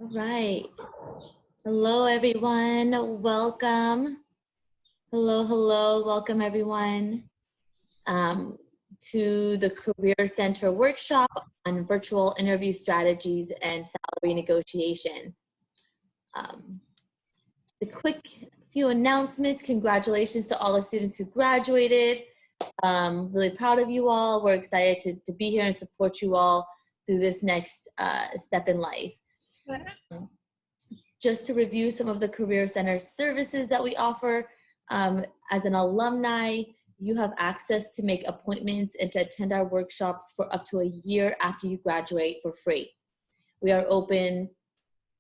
All right. Hello, everyone. Welcome. Hello. Welcome, everyone, to the Career Center workshop on virtual interview strategies and salary negotiation. A quick few announcements. Congratulations to all the students who graduated. Really proud of you all. We're excited to be here and support you all through this next step in life. Just to review some of the Career Center services that we offer, as an alumni, you have access to make appointments and to attend our workshops for up to a year after you graduate for free. We are open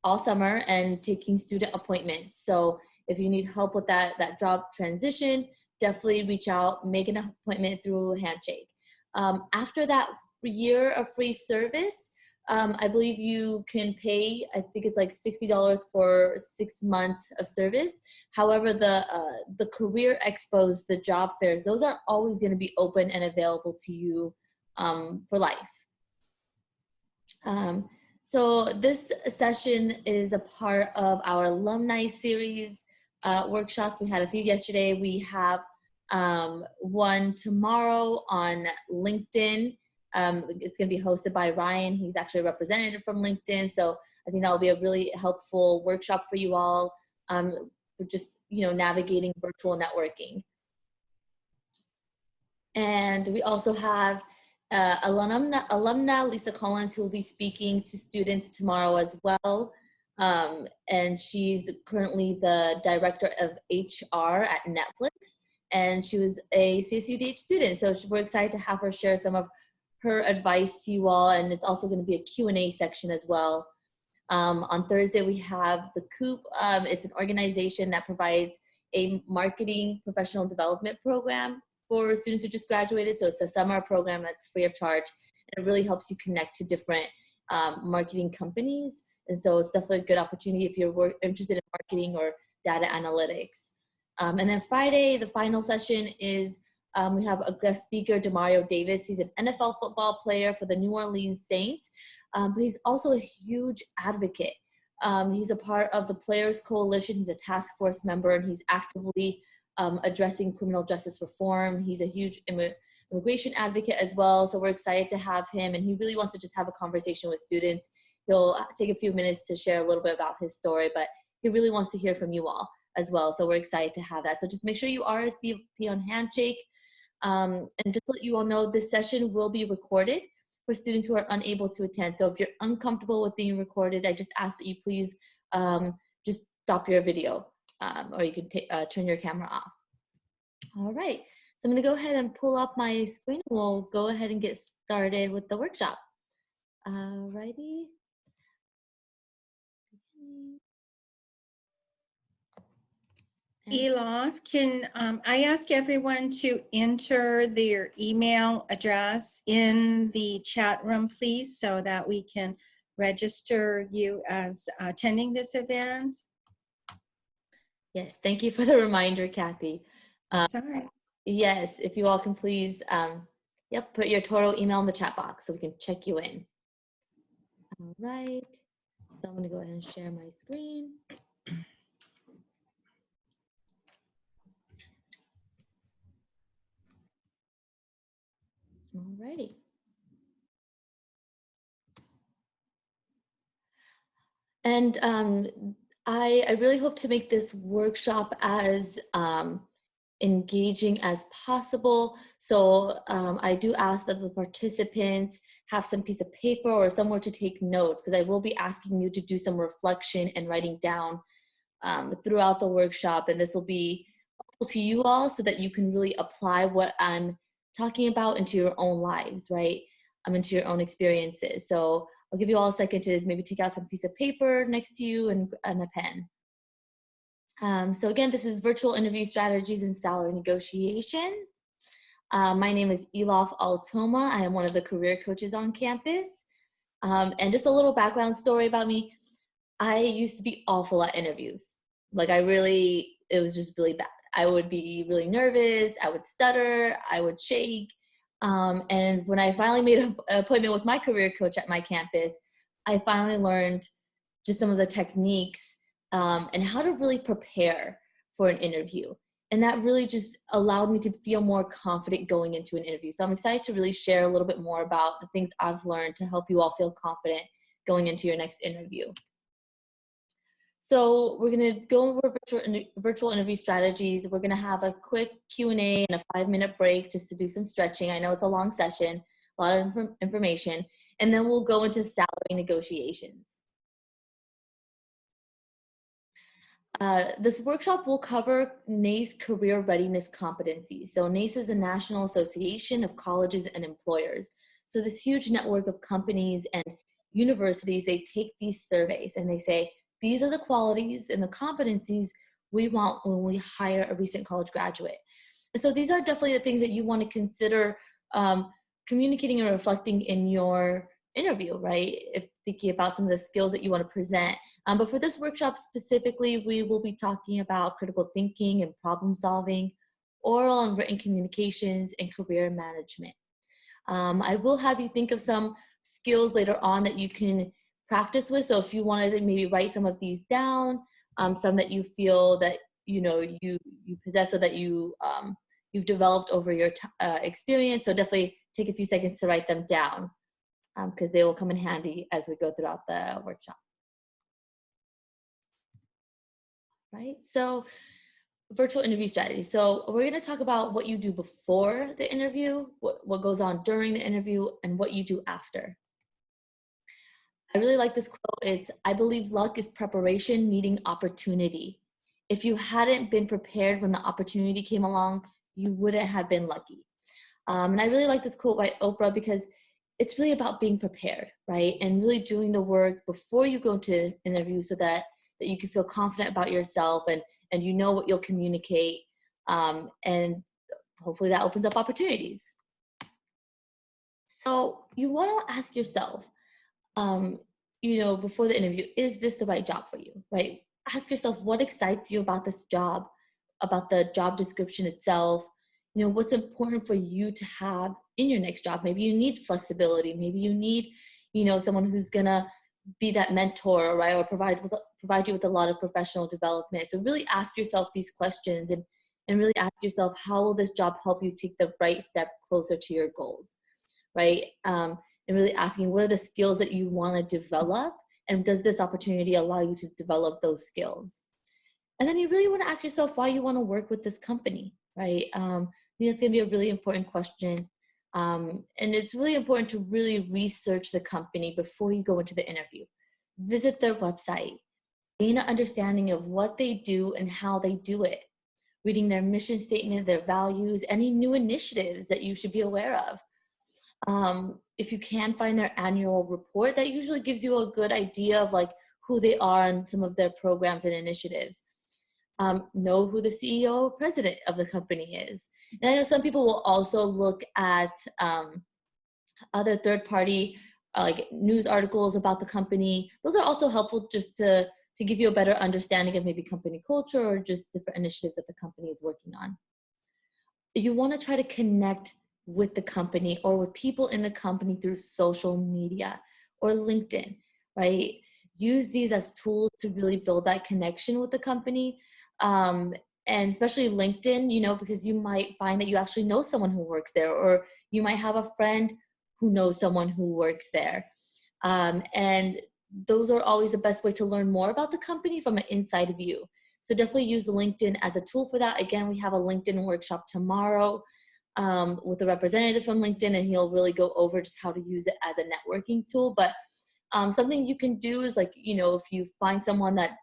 all summer and taking student appointments. So if you need help with that job transition, definitely reach out, make an appointment through Handshake. After that year of free service, I believe you can pay, I think it's like $60 for 6 months of service. However, the career expos, the job fairs, those are always going to be open and available to you for life. So this session is a part of our alumni series workshops. We had a few yesterday. We have one tomorrow on LinkedIn. It's going to be hosted by Ryan. He's actually a representative from LinkedIn. So I think that will be a really helpful workshop for you all for just, navigating virtual networking. And we also have alumna Lisa Collins, who will be speaking to students tomorrow as well. And she's currently the director of HR at Netflix. And she was a CSUDH student. So we're excited to have her share some of her advice to you all, and it's also going to be a Q&A section as well. On Thursday, we have the COOP. It's an organization that provides a marketing professional development program for students who just graduated. So it's a summer program that's free of charge, and it really helps you connect to different marketing companies. And so it's definitely a good opportunity if you're interested in marketing or data analytics. And then Friday, the final session is we have a guest speaker, Demario Davis. He's an NFL football player for the New Orleans Saints, but he's also a huge advocate. He's a part of the Players Coalition. He's a task force member, and he's actively addressing criminal justice reform. He's a huge immigration advocate as well. So we're excited to have him, and he really wants to just have a conversation with students. He'll take a few minutes to share a little bit about his story, but he really wants to hear from you all as well. So we're excited to have that. So just make sure you RSVP on Handshake. And just to let you all know, this session will be recorded for students who are unable to attend. So if you're uncomfortable with being recorded, I just ask that you please just stop your video, or you can turn your camera off. All right, so I'm gonna go ahead and pull up my screen. We'll go ahead and get started with the workshop. Alrighty. Elof, can I ask everyone to enter their email address in the chat room, please, so that we can register you as attending this event? Yes, thank you for the reminder, Kathy. Sorry. Yes, if you all can please, put your total email in the chat box so we can check you in. All right, so I'm gonna go ahead and share my screen. Alrighty. And I really hope to make this workshop as engaging as possible. So I do ask that the participants have some piece of paper or somewhere to take notes, because I will be asking you to do some reflection and writing down throughout the workshop. And this will be helpful to you all so that you can really apply what I'm talking about into your own lives, right? Into your own experiences. So I'll give you all a second to maybe take out some piece of paper next to you and a pen. So again, this is Virtual Interview Strategies and Salary Negotiations. My name is Elof Altoma. I am one of the career coaches on campus. And just a little background story about me. I used to be awful at interviews. Like it was just really bad. I would be really nervous. I would stutter. I would shake. And when I finally made an appointment with my career coach at my campus, I finally learned just some of the techniques and how to really prepare for an interview. And that really just allowed me to feel more confident going into an interview. So I'm excited to really share a little bit more about the things I've learned to help you all feel confident going into your next interview. So we're going to go over virtual interview strategies. We're going to have a quick Q&A and a 5-minute break just to do some stretching. I know it's a long session, a lot of information, and then we'll go into salary negotiations. This workshop will cover NACE career readiness competencies. So NACE is a National Association of Colleges and Employers. So this huge network of companies and universities, they take these surveys and they say, these are the qualities and the competencies we want when we hire a recent college graduate. And so these are definitely the things that you want to consider communicating and reflecting in your interview, right? If thinking about some of the skills that you want to present. But for this workshop specifically, we will be talking about critical thinking and problem solving, oral and written communications, and career management. I will have you think of some skills later on that you can practice with. So if you wanted to maybe write some of these down, some that you feel that you possess or that you've developed over your experience. So definitely take a few seconds to write them down because they will come in handy as we go throughout the workshop. Right, so virtual interview strategy. So we're going to talk about what you do before the interview, what goes on during the interview, and what you do after. I really like this quote. It's, I believe luck is preparation meeting opportunity. If you hadn't been prepared when the opportunity came along, you wouldn't have been lucky. And I really like this quote by Oprah because it's really about being prepared, right? And really doing the work before you go to interview so that you can feel confident about yourself and you know what you'll communicate. And hopefully that opens up opportunities. So you want to ask yourself, before the interview, is this the right job for you, right? Ask yourself what excites you about this job, about the job description itself. What's important for you to have in your next job. Maybe you need flexibility. Maybe you need, someone who's gonna be that mentor, right? Or provide you with a lot of professional development. So really ask yourself these questions and really ask yourself, how will this job help you take the right step closer to your goals, right? And really asking, what are the skills that you want to develop? And does this opportunity allow you to develop those skills? And then you really want to ask yourself why you want to work with this company, right? I think that's going to be a really important question. And it's really important to really research the company before you go into the interview. Visit their website, gain an understanding of what they do and how they do it. Reading their mission statement, their values, any new initiatives that you should be aware of. If you can find their annual report, that usually gives you a good idea of like who they are and some of their programs and initiatives. Know who the CEO or president of the company is. And I know some people will also look at other third-party like news articles about the company. Those are also helpful just to give you a better understanding of maybe company culture or just different initiatives that the company is working on. You want to try to connect with the company or with people in the company through social media or LinkedIn, right? Use these as tools to really build that connection with the company. And especially LinkedIn, because you might find that you actually know someone who works there, or you might have a friend who knows someone who works there. And those are always the best way to learn more about the company from an inside view. So definitely use LinkedIn as a tool for that. Again, we have a LinkedIn workshop tomorrow with a representative from LinkedIn, and he'll really go over just how to use it as a networking tool. But something you can do is like, if you find someone that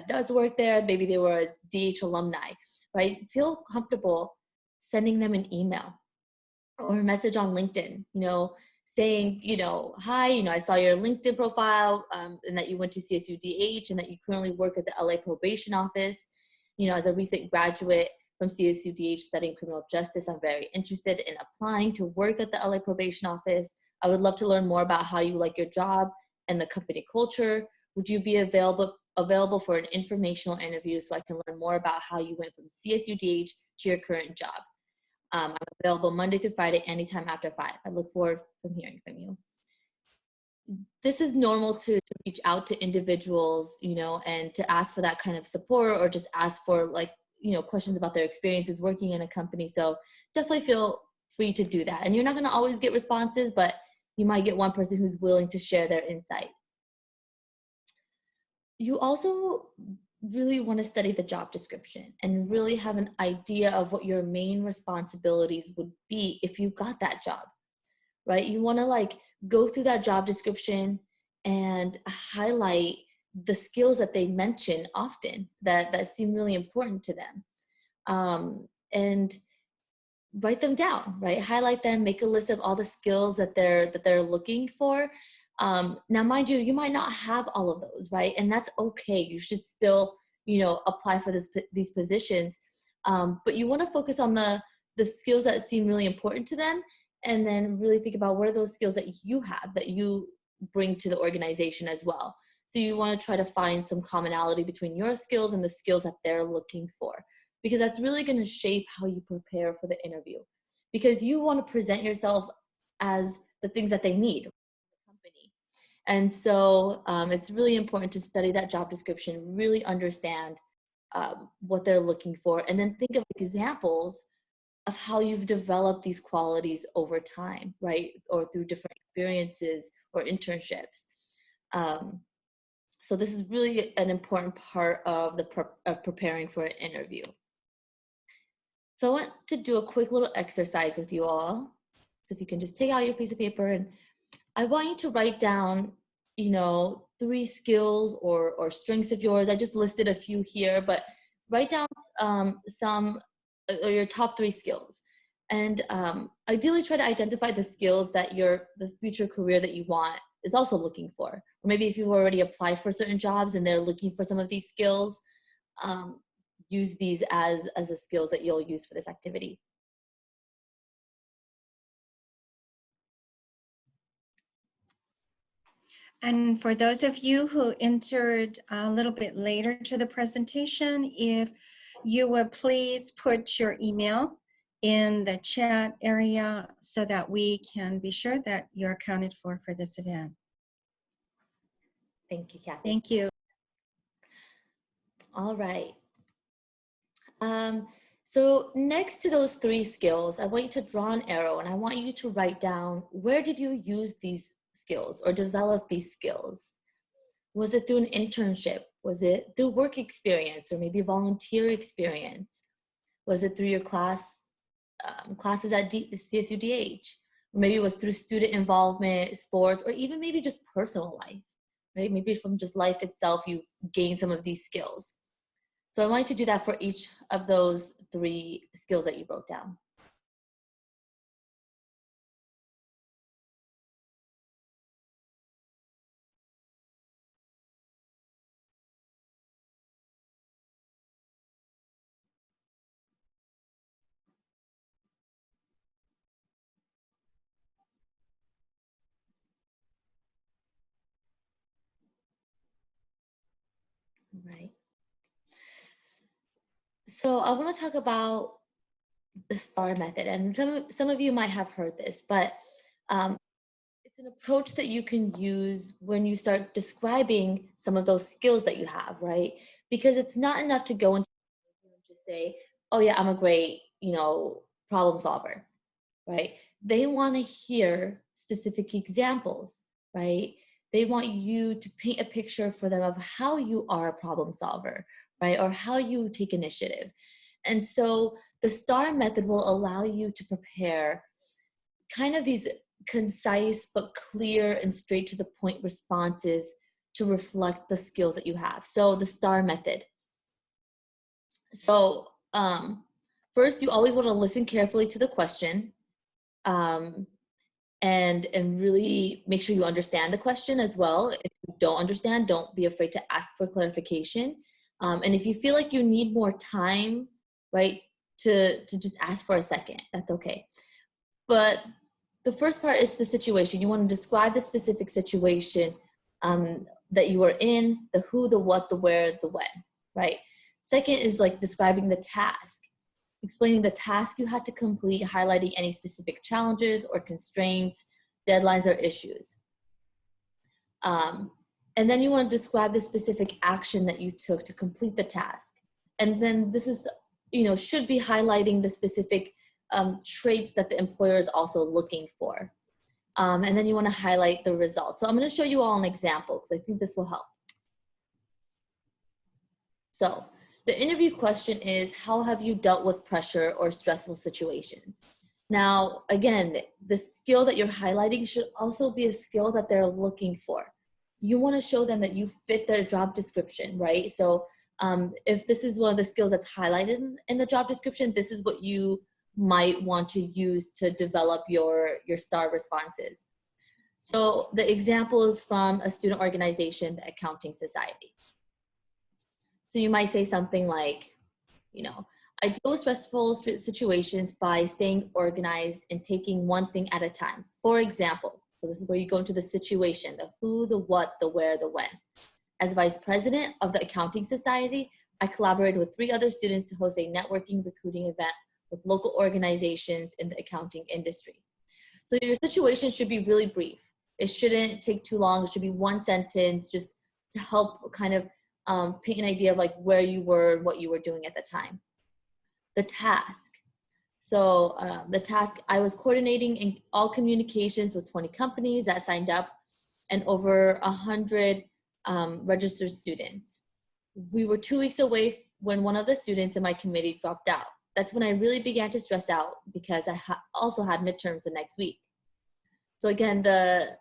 does work there, maybe they were a DH alumni, right? Feel comfortable sending them an email or a message on LinkedIn, saying, hi, I saw your LinkedIn profile and that you went to CSUDH and that you currently work at the LA probation office. As a recent graduate from CSUDH studying criminal justice, I'm very interested in applying to work at the LA probation office. I would love to learn more about how you like your job and the company culture. Would you be available for an informational interview so I can learn more about how you went from CSUDH to your current job? I'm available Monday through Friday, anytime after 5. I look forward to hearing from you. this is normal to reach out to individuals, you know, and to ask for that kind of support, or just ask for, like, you know, questions about their experiences working in a company. So definitely feel free to do that. And you're not going to always get responses, but you might get one person who's willing to share their insight. You also really want to study the job description and really have an idea of what your main responsibilities would be if you got that job, right? You want to, like, go through that job description and highlight the skills that they mention often that seem really important to them, and write them down, right? Highlight them, make a list of all the skills that they're looking for. Now, mind you, you might not have all of those, right? And that's okay. You should still, you know, apply for these positions. But you want to focus on the skills that seem really important to them, and then really think about what are those skills that you have that you bring to the organization as well. So you want to try to find some commonality between your skills and the skills that they're looking for, because that's really going to shape how you prepare for the interview, because you want to present yourself as the things that they need, the company. And so it's really important to study that job description, really understand what they're looking for, and then think of examples of how you've developed these qualities over time, right? Or through different experiences or internships. So this is really an important part of of preparing for an interview. So I want to do a quick little exercise with you all. So if you can just take out your piece of paper, and I want you to write down, you know, 3 skills or strengths of yours. I just listed a few here, but write down some or your top 3 skills. And ideally try to identify the skills that the future career that you want is also looking for. Or maybe if you've already applied for certain jobs and they're looking for some of these skills, use these as the skills that you'll use for this activity. And for those of you who entered a little bit later to the presentation, if you would please put your email in the chat area so that we can be sure that you're accounted for this event. Thank you, Kathy. Thank you. All right. So next to those 3 skills, I want you to draw an arrow, and I want you to write down, where did you use these skills or develop these skills? Was it through an internship? Was it through work experience or maybe volunteer experience? Was it through your classes at CSUDH? Or maybe it was through student involvement, sports, or even maybe just personal life, right? Maybe from just life itself, you've gained some of these skills. So I want you to do that for each of those 3 skills that you wrote down. Right. So I want to talk about the STAR method, and some of you might have heard this, but it's an approach that you can use when you start describing some of those skills that you have, right? Because it's not enough to go into and just say, "Oh yeah, I'm a great, you know, problem solver," right? They want to hear specific examples, right? They want you to paint a picture for them of how you are a problem solver, right? Or how you take initiative. And so the STAR method will allow you to prepare kind of these concise but clear and straight to the point responses to reflect the skills that you have. So the STAR method. So first, you always want to listen carefully to the question. And really make sure you understand the question as well. If you don't understand, don't be afraid to ask for clarification. And if you feel like you need more time, right, to just ask for a second, that's okay. But the first part is the situation. You want to describe the specific situation that you are in, the who, the what, the where, the when, right? Second is like describing the task, explaining the task you had to complete, highlighting any specific challenges or constraints, deadlines, or issues. And then you want to describe the specific action that you took to complete the task. And then this is, should be highlighting the specific traits that the employer is also looking for. And then you want to highlight the results. So I'm going to show you all an example because I think this will help. So the interview question is, how have you dealt with pressure or stressful situations? Now, again, the skill that you're highlighting should also be a skill that they're looking for. You want to show them that you fit their job description, right? So if this is one of the skills that's highlighted in the job description, this is what you might want to use to develop your STAR responses. So the example is from a student organization, the Accounting Society. So you might say something like, I deal with stressful situations by staying organized and taking one thing at a time. For example, so this is where you go into the situation, the who, the what, the where, the when. As vice president of the Accounting Society, I collaborated with 3 other students to host a networking recruiting event with local organizations in the accounting industry. So your situation should be really brief. It shouldn't take too long. It should be one sentence just to help kind of paint an idea of like where you were, what you were doing at the time. The task. So the task, I was coordinating in all communications with 20 companies that signed up and over 100 registered students. We were 2 weeks away when one of the students in my committee dropped out. That's when I really began to stress out because I also had midterms the next week. So again, the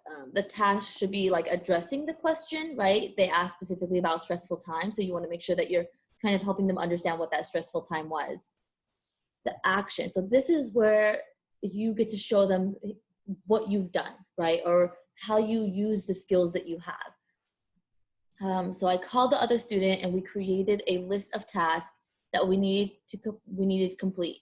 task should be like addressing the question, right? They asked specifically about stressful time. So you want to make sure that you're kind of helping them understand what that stressful time was. The action. So this is where you get to show them what you've done, right? Or how you use the skills that you have. So I called the other student and we created a list of tasks that we needed to complete.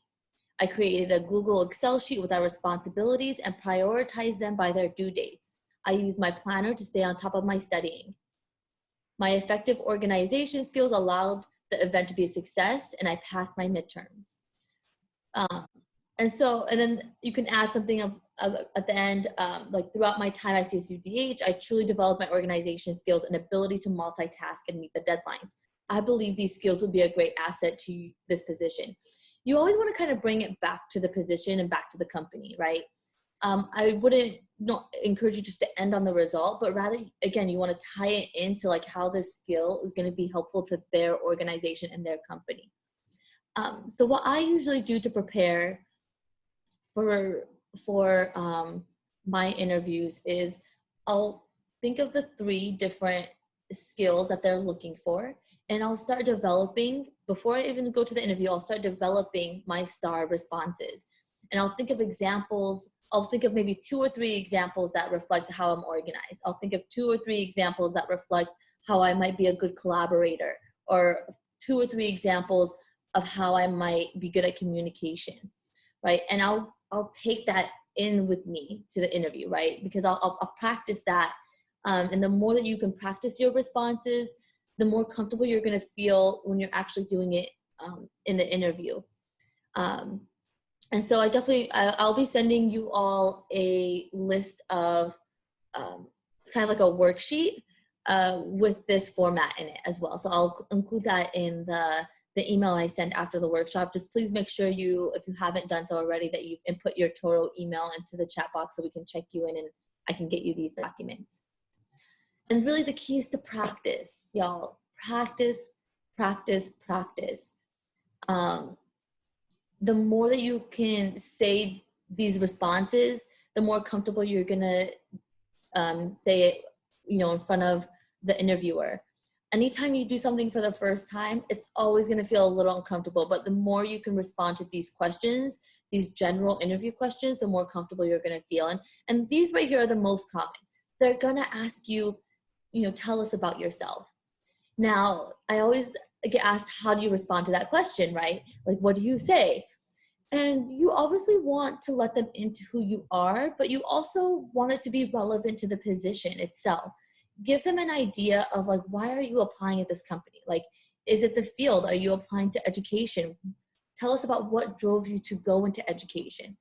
I created a Google Excel sheet with our responsibilities and prioritized them by their due dates. I used my planner to stay on top of my studying. My effective organization skills allowed the event to be a success and I passed my midterms. And then you can add something at the end, like throughout my time at CSUDH, I truly developed my organization skills and ability to multitask and meet the deadlines. I believe these skills would be a great asset to this position. You always want to kind of bring it back to the position and back to the company, right? I wouldn't encourage you just to end on the result, but rather, again, you want to tie it into like how this skill is going to be helpful to their organization and their company. So what I usually do to prepare for my interviews is I'll think of the 3 different skills that they're looking for, and I'll start developing, before I even go to the interview, I'll start developing my STAR responses. And I'll think of examples, I'll think of maybe 2 or 3 examples that reflect how I'm organized. I'll think of 2 or 3 examples that reflect how I might be a good collaborator, or 2 or 3 examples of how I might be good at communication, right? And I'll take that in with me to the interview, right? Because I'll practice that. And the more that you can practice your responses, the more comfortable you're going to feel when you're actually doing it in the interview. And so I'll be sending you all a list of, it's kind of like a worksheet with this format in it as well. So I'll include that in the email I send after the workshop. Just please make sure if you haven't done so already, that you input your total email into the chat box so we can check you in and I can get you these documents. And really the key is to practice, y'all. Practice, practice, practice. The more that you can say these responses, the more comfortable you're gonna say it, in front of the interviewer. Anytime you do something for the first time, it's always gonna feel a little uncomfortable, but the more you can respond to these questions, these general interview questions, the more comfortable you're gonna feel. And these right here are the most common. They're gonna ask you, tell us about yourself. Now, I always get asked, how do you respond to that question, right? Like, what do you say? And you obviously want to let them into who you are, but you also want it to be relevant to the position itself. Give them an idea of like, why are you applying at this company? Like, is it the field? Are you applying to education? Tell us about what drove you to go into education.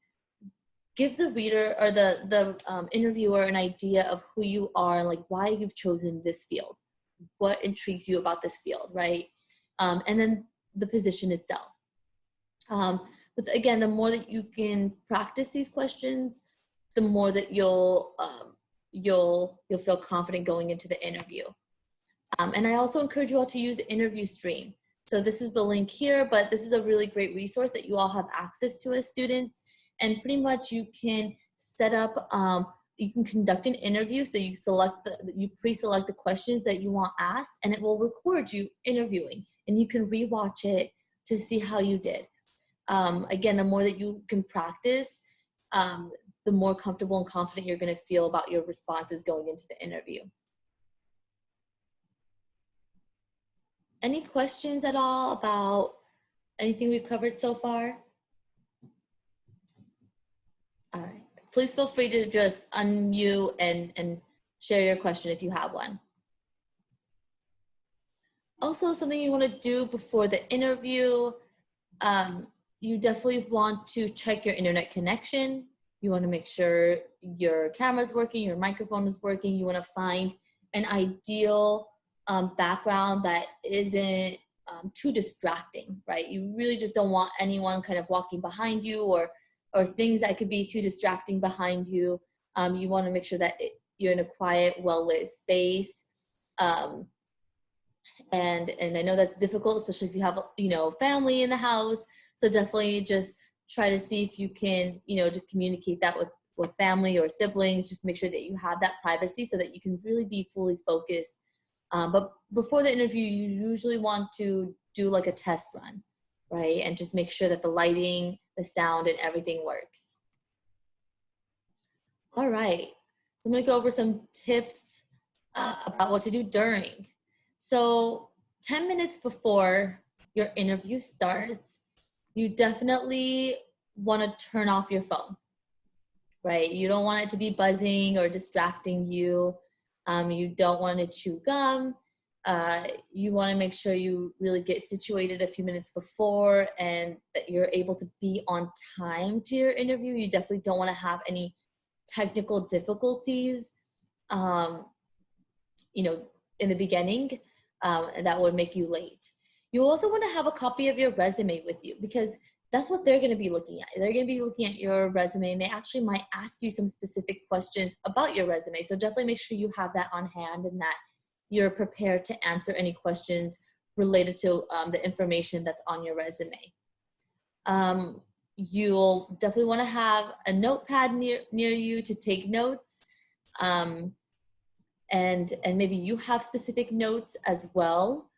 give the reader or the interviewer an idea of who you are, like why you've chosen this field, what intrigues you about this field, right? And then the position itself. But again, the more that you can practice these questions, the more that you'll feel confident going into the interview. And I also encourage you all to use the interview stream. So this is the link here, but this is a really great resource that you all have access to as students. And pretty much you can set up, you can conduct an interview. So you pre-select the questions that you want asked, and it will record you interviewing, and you can rewatch it to see how you did. Again, the more that you can practice, the more comfortable and confident you're going to feel about your responses going into the interview. Any questions at all about anything we've covered so far? All right. Please feel free to just unmute and share your question if you have one. Also, something you want to do before the interview, you definitely want to check your internet connection. You want to make sure your camera's working, your microphone is working. You want to find an ideal background that isn't too distracting, right? You really just don't want anyone kind of walking behind you or things that could be too distracting behind you. You want to make sure that you're in a quiet, well-lit space. And I know that's difficult, especially if you have, family in the house. So definitely just try to see if you can, just communicate that with family or siblings, just to make sure that you have that privacy so that you can really be fully focused. But before the interview, you usually want to do like a test run, right? And just make sure that the lighting, the sound, and everything works. All right, so I'm gonna go over some tips about what to do during. So 10 minutes before your interview starts, you definitely want to turn off your phone, right? You don't want it to be buzzing or distracting you. You don't want to chew gum. You want to make sure you really get situated a few minutes before and that you're able to be on time to your interview. You definitely don't want to have any technical difficulties, in the beginning, and that would make you late. You also want to have a copy of your resume with you because that's what they're going to be looking at. They're going to be looking at your resume, and they actually might ask you some specific questions about your resume. So definitely make sure you have that on hand and that you're prepared to answer any questions related to the information that's on your resume. You'll definitely want to have a notepad near you to take notes. And maybe you have specific notes as well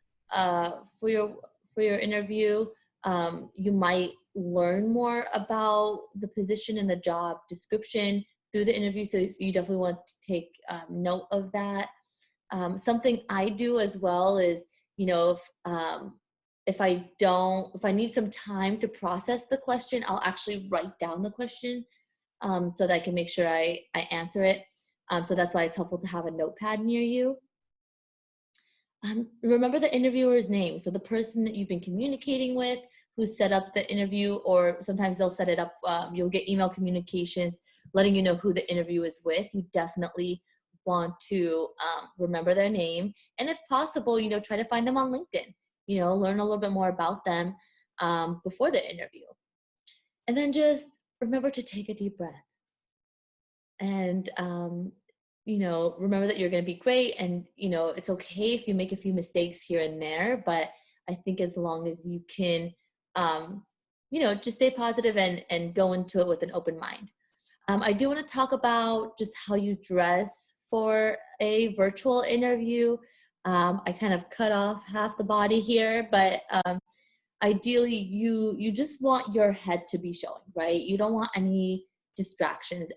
for your interview. You might learn more about the position and the job description through the interview, so you definitely want to take note of that. Something I do as well is, if I need some time to process the question, I'll actually write down the question so that I can make sure I answer it. So that's why it's helpful to have a notepad near you. Remember the interviewer's name. So the person that you've been communicating with, who set up the interview, or sometimes they'll set it up, you'll get email communications letting you know who the interview is with. You definitely want to remember their name. And if possible, try to find them on LinkedIn, learn a little bit more about them before the interview. And then just remember to take a deep breath. And, remember that you're going to be great. And, it's okay if you make a few mistakes here and there, but I think as long as you can, just stay positive and go into it with an open mind. I do want to talk about just how you dress for a virtual interview. I kind of cut off half the body here, but ideally you just want your head to be showing, right? You don't want any distractions.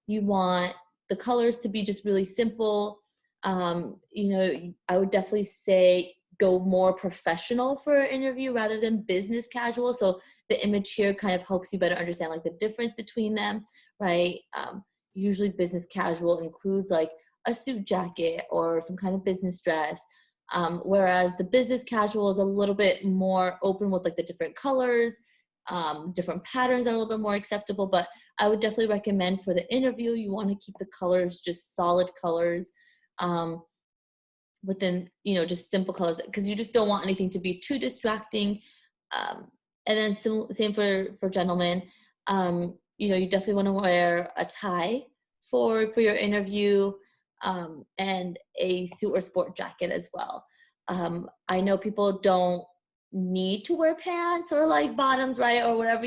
You want the colors to be just really simple. I would definitely say go more professional for an interview rather than business casual. So the image here kind of helps you better understand like the difference between them, right? Usually business casual includes like a suit jacket or some kind of business dress. Whereas the business casual is a little bit more open with like the different colors Different patterns are a little bit more acceptable, but I would definitely recommend for the interview, you want to keep the colors just solid colors, within, just simple colors, because you just don't want anything to be too distracting. And then same for gentlemen. You definitely want to wear a tie for your interview, and a suit or sport jacket as well. I know people don't need to wear pants or like bottoms, right, or whatever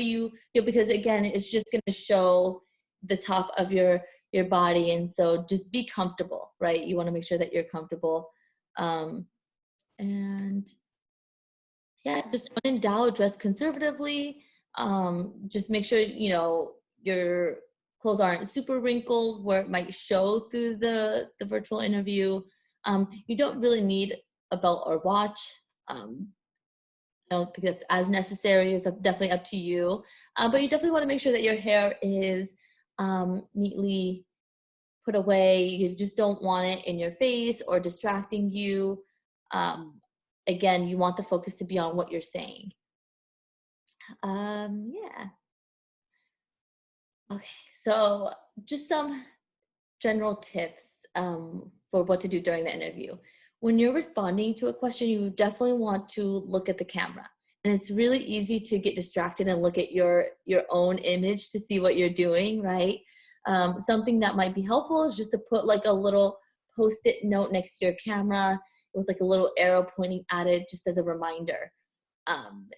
because again, it's just going to show the top of your body, and so just be comfortable, right? You want to make sure that you're comfortable. And yeah, just when in doubt, dress conservatively. Just make sure your clothes aren't super wrinkled where it might show through the virtual interview. You don't really need a belt or watch. I don't think that's as necessary. It's definitely up to you. But you definitely want to make sure that your hair is neatly put away. You just don't want it in your face or distracting you. Again, you want the focus to be on what you're saying. Yeah. Okay, so just some general tips for what to do during the interview. When you're responding to a question, you definitely want to look at the camera. And it's really easy to get distracted and look at your own image to see what you're doing, right? Something that might be helpful is just to put like a little post-it note next to your camera with like a little arrow pointing at it, just as a reminder,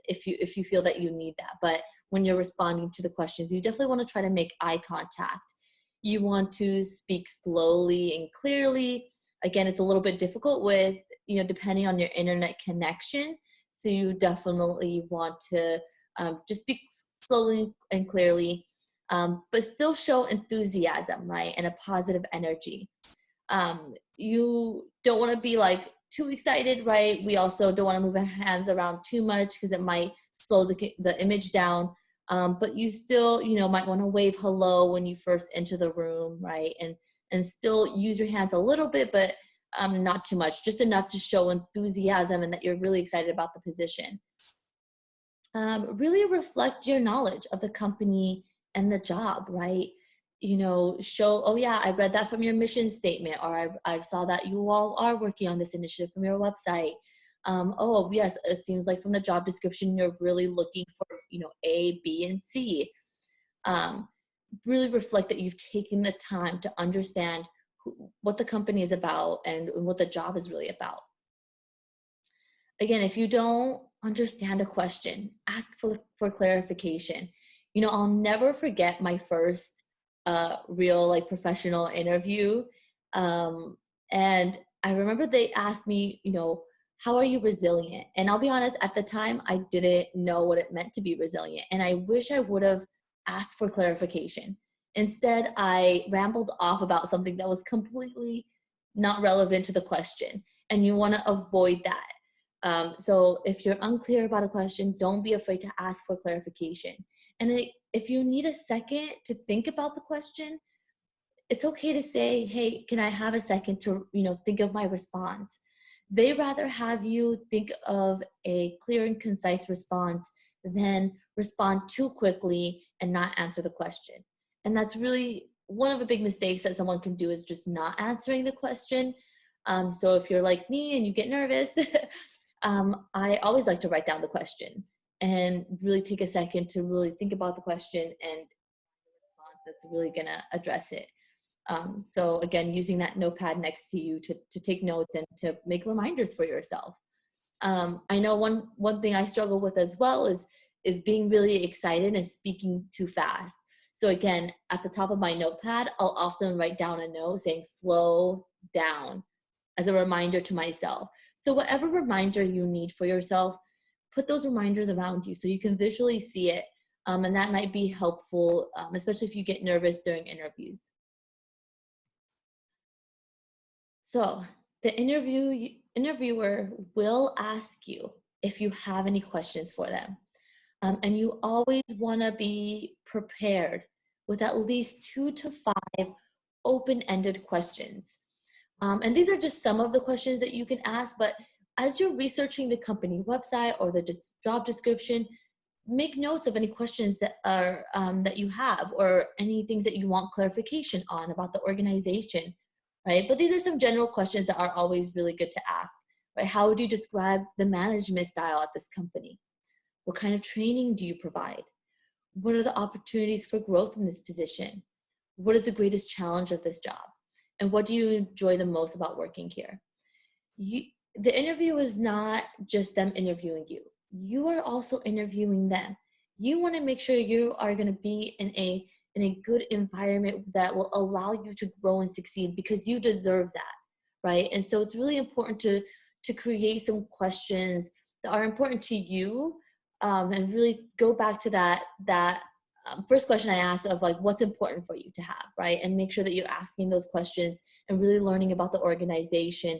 if you feel that you need that. But when you're responding to the questions, you definitely want to try to make eye contact. You want to speak slowly and clearly. Again, it's a little bit difficult with, depending on your internet connection. So you definitely want to just speak slowly and clearly, but still show enthusiasm, right? And a positive energy. You don't want to be like too excited, right? We also don't want to move our hands around too much because it might slow the image down. But you still, might want to wave hello when you first enter the room, right? And still use your hands a little bit, but not too much, just enough to show enthusiasm and that you're really excited about the position. Really reflect your knowledge of the company and the job, right? Show, oh yeah, I read that from your mission statement, or I saw that you all are working on this initiative from your website. Oh yes, it seems like from the job description, you're really looking for, A, B, and C. Really reflect that you've taken the time to understand what the company is about and what the job is really about. Again, if you don't understand a question, ask for clarification. I'll never forget my first real like professional interview. And I remember they asked me, how are you resilient? And I'll be honest, at the time, I didn't know what it meant to be resilient. And I wish I would have asked for clarification. Instead, I rambled off about something that was completely not relevant to the question. And you want to avoid that. So if you're unclear about a question, don't be afraid to ask for clarification. And if you need a second to think about the question, it's okay to say, hey, can I have a second to, think of my response? They rather have you think of a clear and concise response than respond too quickly and not answer the question. And that's really one of the big mistakes that someone can do, is just not answering the question. So if you're like me and you get nervous, I always like to write down the question and really take a second to really think about the question and the response that's really gonna address it. So again, using that notepad next to you to take notes and to make reminders for yourself. I know one thing I struggle with as well is being really excited and speaking too fast. So again, at the top of my notepad, I'll often write down a note saying slow down as a reminder to myself. So whatever reminder you need for yourself, put those reminders around you so you can visually see it. And that might be helpful, especially if you get nervous during interviews. So the interviewer will ask you if you have any questions for them. And you always want to be prepared with at least 2 to 5 open-ended questions. And these are just some of the questions that you can ask, but as you're researching the company website or the job description, make notes of any questions that are that you have, or any things that you want clarification on about the organization, right? But these are some general questions that are always really good to ask, right? How would you describe the management style at this company? What kind of training do you provide? What are the opportunities for growth in this position? What is the greatest challenge of this job? And what do you enjoy the most about working here? You, the interview is not just them interviewing you. You are also interviewing them. You want to make sure you are going to be in a good environment that will allow you to grow and succeed, because you deserve that, right? And so it's really important to create some questions that are important to you, and really go back to that first question I asked of like, what's important for you to have, right? And make sure that you're asking those questions and really learning about the organization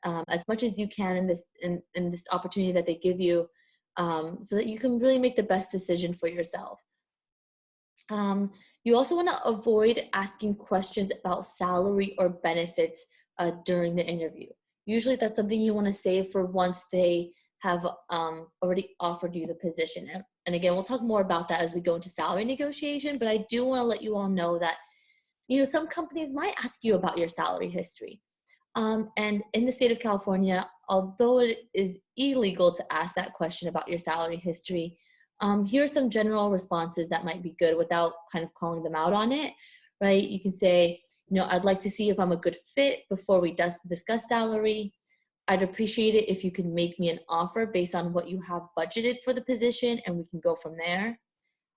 as much as you can in this opportunity that they give you, so that you can really make the best decision for yourself. You also want to avoid asking questions about salary or benefits during the interview. Usually that's something you want to save for once they have already offered you the position. And again, we'll talk more about that as we go into salary negotiation, but I do want to let you all know that, you know, some companies might ask you about your salary history. And in the state of California, although it is illegal to ask that question about your salary history, here are some general responses that might be good without kind of calling them out on it, right? You can say, you know, I'd like to see if I'm a good fit before we discuss salary. I'd appreciate it if you could make me an offer based on what you have budgeted for the position, and we can go from there.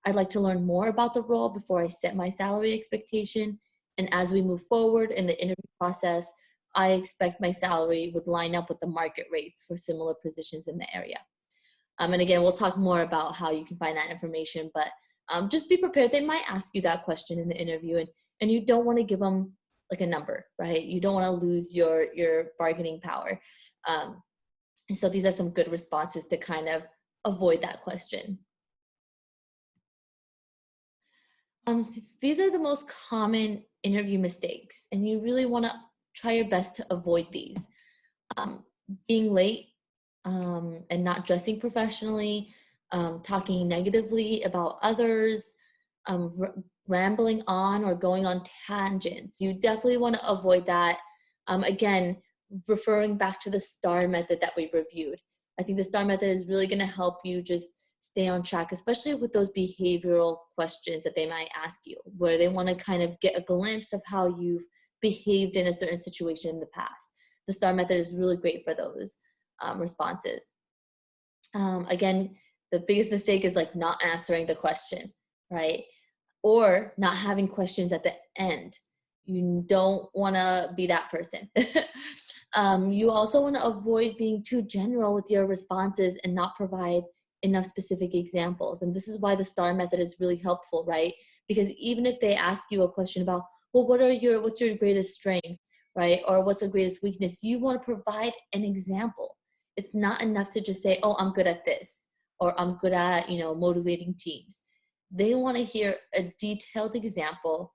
I'd like to learn more about the role before I set my salary expectation. And as we move forward in the interview process, I expect my salary would line up with the market rates for similar positions in the area. And again, we'll talk more about how you can find that information, but just be prepared. They might ask you that question in the interview, and you don't want to give them like a number, right? You don't want to lose your bargaining power. And so these are some good responses to kind of avoid that question. These are the most common interview mistakes, and you really want to try your best to avoid these. Being late and not dressing professionally, talking negatively about others, rambling on or going on tangents. You definitely want to avoid that. Again, referring back to the STAR method that we reviewed. I think the STAR method is really going to help you just stay on track, especially with those behavioral questions that they might ask you, where they want to kind of get a glimpse of how you've behaved in a certain situation in the past. The STAR method is really great for those responses. Again, the biggest mistake is like not answering the question, right? Or not having questions at the end. You don't want to be that person. You also want to avoid being too general with your responses and not provide enough specific examples. And this is why the STAR method is really helpful, right? Because even if they ask you a question about, well, what's your greatest strength, right? Or what's the greatest weakness? You want to provide an example. It's not enough to just say, oh, I'm good at this, or I'm good at, you know, motivating teams. They want to hear a detailed example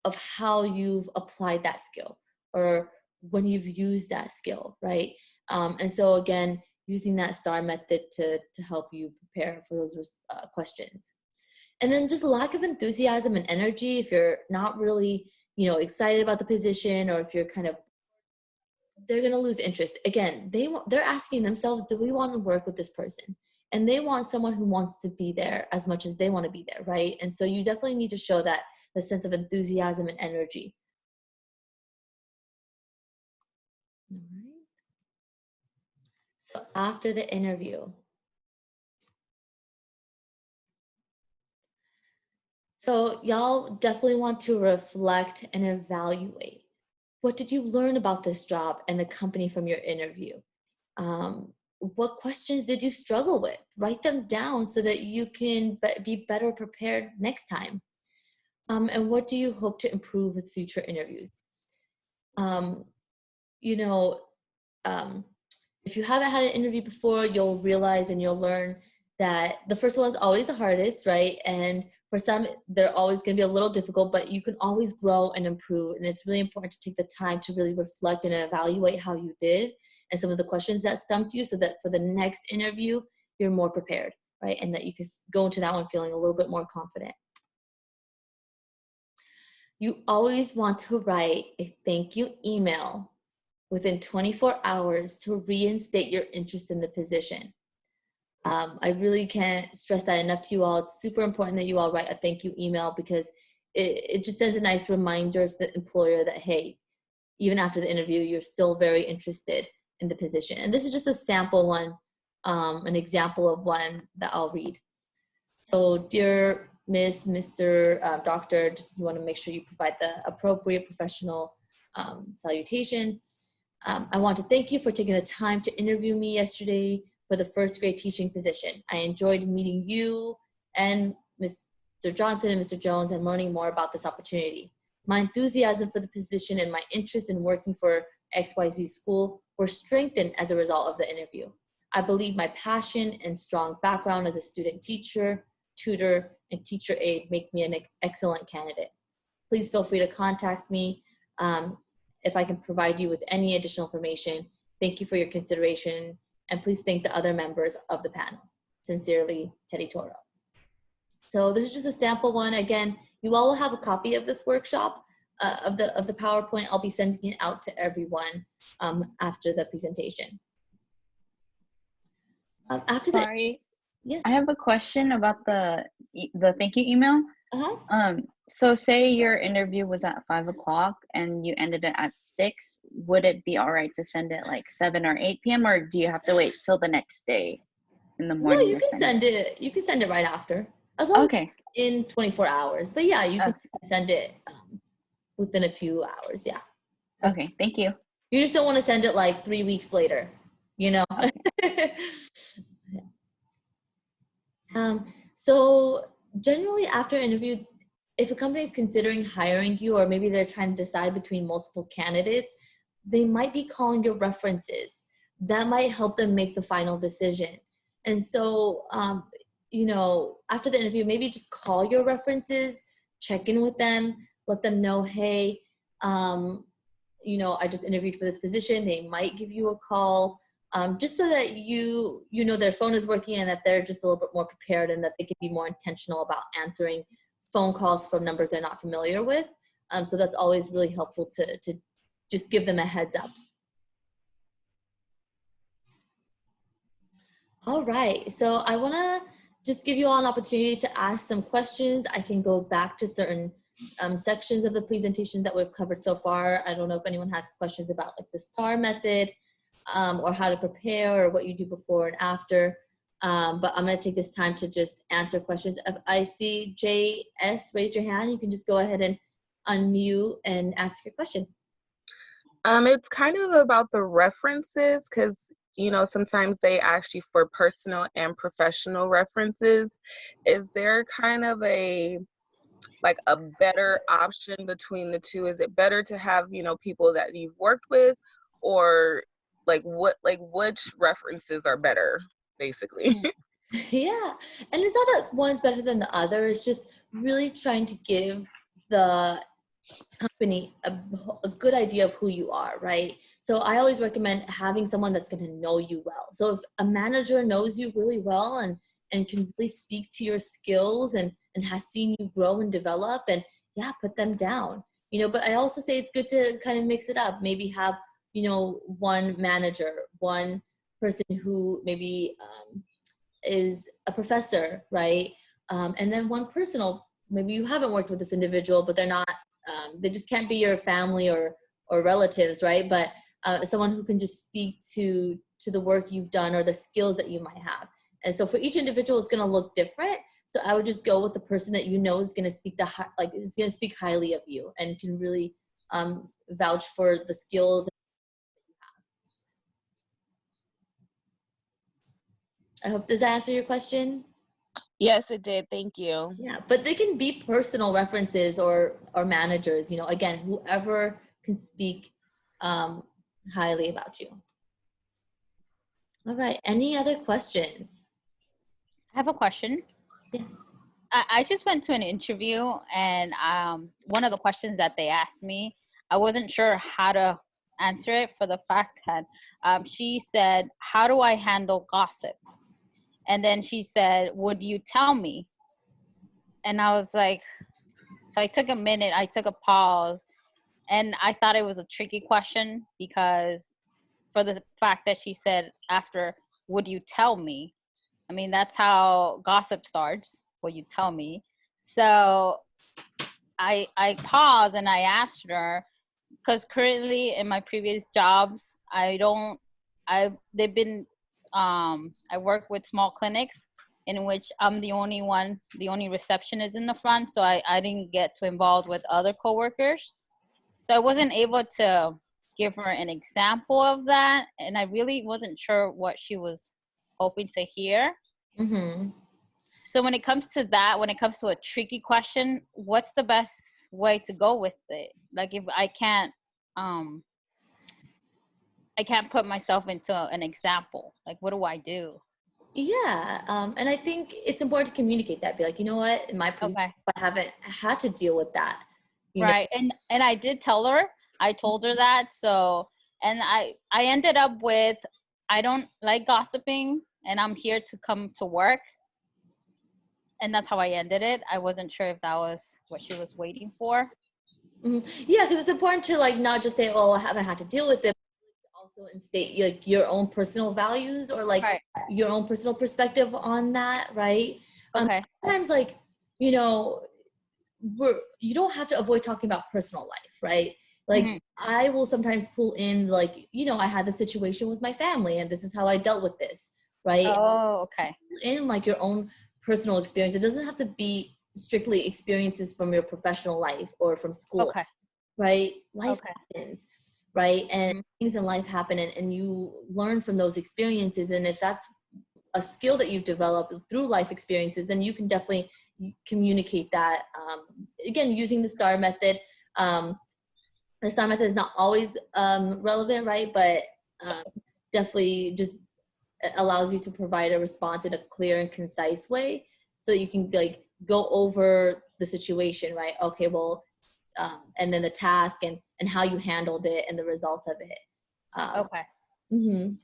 of how you've applied that skill or when you've used that skill, right? And so again, using that STAR method to help you prepare for those questions. And then just lack of enthusiasm and energy, if you're not really, you know, excited about the position, or if you're kind of, they're going to lose interest. Again, they're asking themselves, do we want to work with this person? And they want someone who wants to be there as much as they want to be there, right? And so you definitely need to show that the sense of enthusiasm and energy. All right. So after the interview, so y'all definitely want to reflect and evaluate. What did you learn about this job and the company from your interview? What questions did you struggle with? Write them down so that you can be better prepared next time. And what do you hope to improve with future interviews? You know, if you haven't had an interview before, you'll realize and you'll learn that the first one's always the hardest, right? And for some, they're always going to be a little difficult, but you can always grow and improve. And it's really important to take the time to really reflect and evaluate how you did and some of the questions that stumped you, so that for the next interview, you're more prepared. right? And that you could go into that one feeling a little bit more confident. You always want to write a thank you email within 24 hours to reinstate your interest in the position. I really can't stress that enough to you all. It's super important that you all write a thank you email, because it just sends a nice reminder to the employer that, hey, even after the interview, you're still very interested in the position. And this is just a sample one, an example of one that I'll read. So, dear Miss, Mr., Doctor, just you want to make sure you provide the appropriate professional salutation. I want to thank you for taking the time to interview me yesterday for the first grade teaching position. I enjoyed meeting you and Mr. Johnson and Mr. Jones and learning more about this opportunity. My enthusiasm for the position and my interest in working for XYZ school were strengthened as a result of the interview. I believe my passion and strong background as a student teacher, tutor, and teacher aide make me an excellent candidate. Please feel free to contact me if I can provide you with any additional information. Thank you for your consideration, and please thank the other members of the panel. Sincerely, Teddy Toro. So this is just a sample one. Again, you all will have a copy of this workshop of the PowerPoint. I'll be sending it out to everyone after the presentation. After that, Sorry, yeah. I have a question about the thank you email. So say your interview was at 5 o'clock and you ended it at 6. Would it be all right to send it like 7 or 8 p.m. or do you have to wait till the next day in the morning? No, you can send it. You can send it right after, as long as it's in 24 hours. But yeah, you can send it within a few hours. Yeah. Okay, thank you. You just don't want to send it like 3 weeks later, you know. Okay. So generally after an interview, if a company is considering hiring you, or maybe they're trying to decide between multiple candidates, they might be calling your references. That might help them make the final decision. And so, you know, after the interview, maybe just call your references, check in with them, let them know, hey, you know, I just interviewed for this position. They might give you a call, just so that you know their phone is working and that they're just a little bit more prepared and that they can be more intentional about answering phone calls from numbers they're not familiar with. So that's always really helpful to just give them a heads up. All right, so I want to just give you all an opportunity to ask some questions. I can go back to certain sections of the presentation that we've covered so far. I don't know if anyone has questions about like the STAR method, or how to prepare, or what you do before and after. But I'm going to take this time to just answer questions. If I see JS raise your hand, you can just go ahead and unmute and ask your question. It's kind of about the references, because you know sometimes they ask you for personal and professional references. Is there kind of a better option between the two? Is it better to have, you know, people that you've worked with, or which references are better, basically? Yeah, and it's not that one's better than the other. It's just really trying to give the company a good idea of who you are, right? So I always recommend having someone that's going to know you well. So if a manager knows you really well and can really speak to your skills and has seen you grow and develop, then yeah, put them down. You know, but I also say it's good to kind of mix it up. Maybe have, you know, one manager, one person who maybe is a professor, right? And then one personal, maybe you haven't worked with this individual, but they're not, they just can't be your family or relatives, right? But someone who can just speak to the work you've done or the skills that you might have. And so for each individual, it's going to look different. So I would just go with the person that you know is going to speak is going to speak highly of you and can really vouch for the skills. I hope, does that answer your question? Yes, it did. Thank you. Yeah, but they can be personal references or managers, you know, again, whoever can speak highly about you. All right, any other questions? I have a question. Yes. I just went to an interview, and one of the questions that they asked me, I wasn't sure how to answer it, for the fact that she said, how do I handle gossip? And then she said, would you tell me? And I was like, so I took a minute, I took a pause, and I thought it was a tricky question because for the fact that she said after, would you tell me? I mean, that's how gossip starts. Will you tell me? So I paused and I asked her, because currently in my previous jobs, they've been, I work with small clinics in which I'm the only receptionist in the front. So I didn't get to involved with other coworkers. So I wasn't able to give her an example of that. And I really wasn't sure what she was hoping to hear. Mm-hmm. So when it comes to that, when it comes to a tricky question, what's the best way to go with it? Like if I can't put myself into an example, like what do I do? Yeah, and I think it's important to communicate that. Be like, you know what, in my previous Okay. job, I haven't had to deal with that. You know? Right. And I did tell her, I told her that. So, and I ended up with, I don't like gossiping and I'm here to come to work. And that's how I ended it. I wasn't sure if that was what she was waiting for. Mhm. Yeah, because it's important to like not just say, "Oh, I haven't had to deal with it," but also instate like your own personal values or like Right. your own personal perspective on that, right? Okay. Sometimes, like you know, you don't have to avoid talking about personal life, right? Like Mm-hmm. I will sometimes pull in, like I had the situation with my family, and this is how I dealt with this, right? Oh, okay. In like your own personal experience. It doesn't have to be strictly experiences from your professional life or from school, Okay. right? Life Okay. happens, right? And Mm-hmm. things in life happen, and you learn from those experiences. And if that's a skill that you've developed through life experiences, then you can definitely communicate that. Again, using the STAR method. The STAR method is not always relevant, right? But definitely just allows you to provide a response in a clear and concise way, so that you can like go over the situation, right? Okay, well, and then the task and how you handled it and the results of it. Okay. Mm-hmm.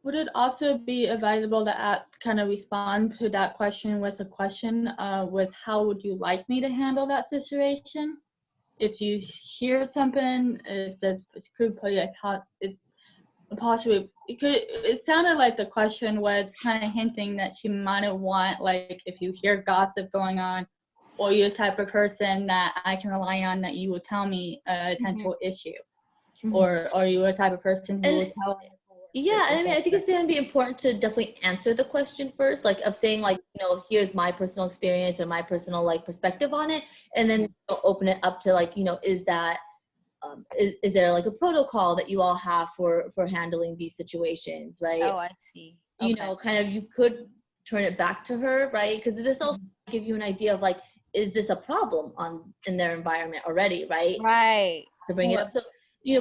Would it also be advisable to kind of respond to that question with a question with how would you like me to handle that situation? If you hear something, if that's could put like how it possibly it sounded like the question was kind of hinting that she might want, like, if you hear gossip going on, or you're the type of person that I can rely on that you will tell me a potential issue, Mm-hmm. or are you a type of person who will tell? Yeah, I mean, I think it's going to be important to definitely answer the question first, like of saying like, here's my personal experience or my personal like perspective on it, and then open it up to like, is that is there like a protocol that you all have for handling these situations, right? Oh, I see. Okay. Kind of you could turn it back to her, right? Because this also give you an idea of like, is this a problem in their environment already, right? Right. To bring it up. So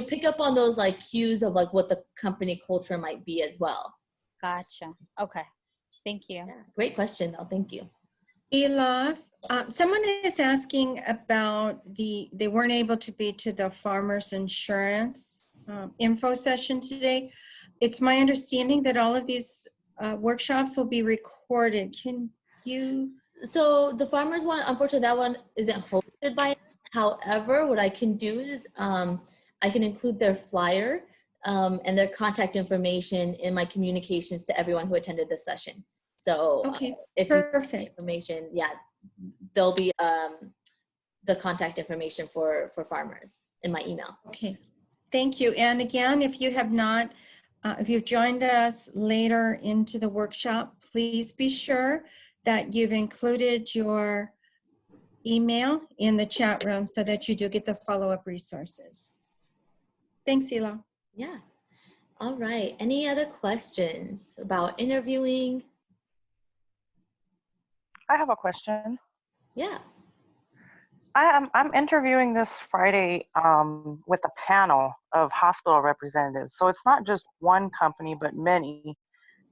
pick up on those like cues of like what the company culture might be as well. Gotcha. Okay. Thank you. Yeah, great question though. Thank you. Elov, someone is asking about they weren't able to be to the farmers insurance info session today. It's my understanding that all of these workshops will be recorded. Can you? So the farmers one, unfortunately, that one isn't hosted by us. However, what I can do is I can include their flyer and their contact information in my communications to everyone who attended this session. So Okay, if perfect. you information, there'll be the contact information for farmers in my email. Okay, thank you. And again, if you have not, if you've joined us later into the workshop, please be sure that you've included your email in the chat room so that you do get the follow-up resources. Thanks, Ela. Yeah. All right. Any other questions about interviewing? I have a question. Yeah. I'm interviewing this Friday with a panel of hospital representatives. So it's not just one company, but many.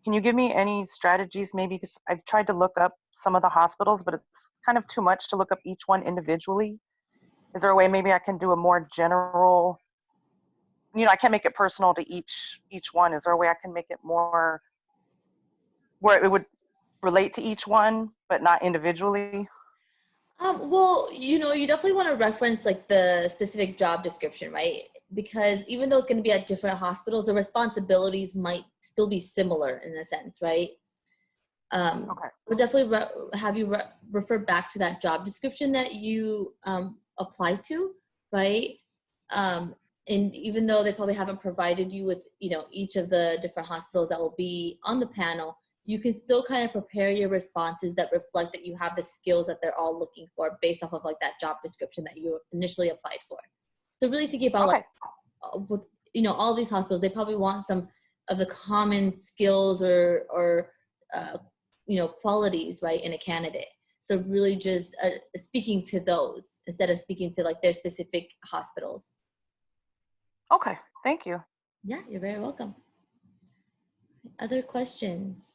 Can you give me any strategies maybe? Because I've tried to look up some of the hospitals, but it's kind of too much to look up each one individually. Is there a way maybe I can do a more general, I can't make it personal to each one. Is there a way I can make it more where it would relate to each one, but not individually? Well, you definitely want to reference like the specific job description, right? Because even though it's going to be at different hospitals, the responsibilities might still be similar in a sense, right? Okay. We'll definitely have you refer back to that job description that you applied to, right? And even though they probably haven't provided you with, each of the different hospitals that will be on the panel, you can still kind of prepare your responses that reflect that you have the skills that they're all looking for based off of like that job description that you initially applied for. So really thinking about Okay. with all these hospitals, they probably want some of the common skills or qualities, right, in a candidate. So really just speaking to those instead of speaking to like their specific hospitals. Okay. Thank you. Yeah, you're very welcome. Other questions?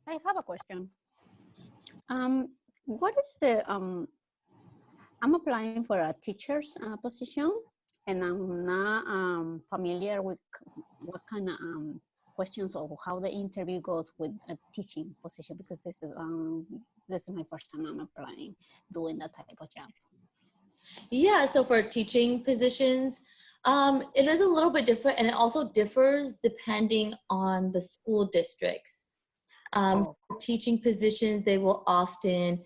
I have a question. What is the I'm applying for a teacher's position, and I'm not familiar with what kind of questions or how the interview goes with a teaching position, because this is my first time I'm applying, doing that type of job. Yeah, so for teaching positions, it is a little bit different, and it also differs depending on the school districts. Teaching positions, they will often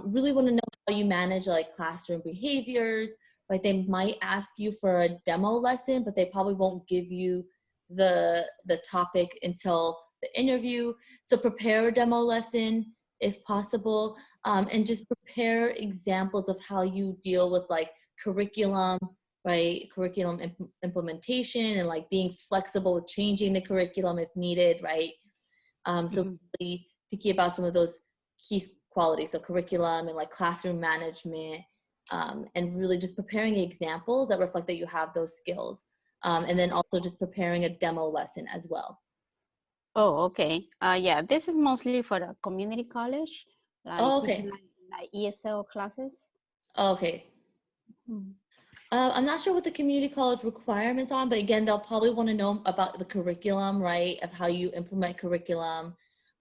really want to know how you manage like classroom behaviors, right? They might ask you for a demo lesson, but they probably won't give you the topic until the interview. So prepare a demo lesson if possible, and just prepare examples of how you deal with like curriculum, right? Curriculum implementation and like being flexible with changing the curriculum if needed, right? So really thinking about some of those key qualities, so curriculum and like classroom management, and really just preparing examples that reflect that you have those skills. And then also just preparing a demo lesson as well. Oh, okay. Yeah, this is mostly for a community college, like, teaching, like ESL classes. Okay. I'm not sure what the community college requirements are, but again, they'll probably want to know about the curriculum, right? Of how you implement curriculum,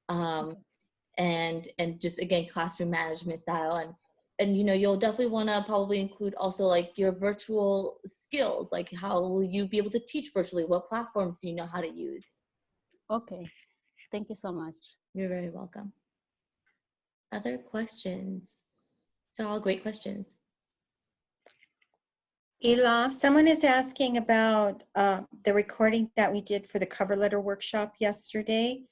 and just again, classroom management style, and you'll definitely want to probably include also like your virtual skills, like how will you be able to teach virtually? What platforms do you know how to use? Okay, thank you so much. You're very welcome. Other questions? So all great questions. Elaf, someone is asking about the recording that we did for the cover letter workshop yesterday.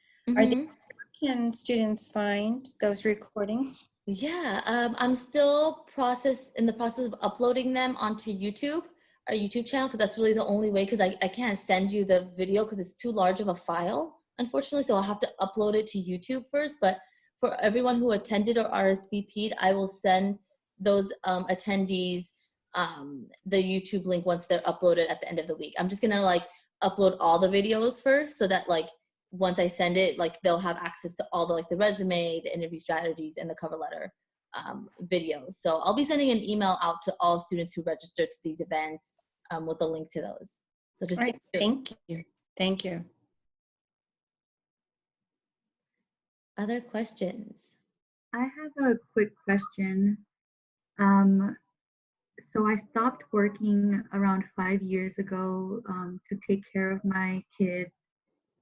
Can students find those recordings? Yeah, I'm still in the process of uploading them onto YouTube, our YouTube channel, because that's really the only way, because I can't send you the video because it's too large of a file, unfortunately, so I'll have to upload it to YouTube first. But for everyone who attended or RSVP'd, I will send those attendees the YouTube link once they're uploaded at the end of the week. I'm just gonna like upload all the videos first, so that like once I send it, like they'll have access to all the like the resume, the interview strategies, and the cover letter videos. So I'll be sending an email out to all students who register to these events with a link to those. So just thank you. Thank you. Other questions? I have a quick question. So I stopped working around 5 years ago to take care of my kids.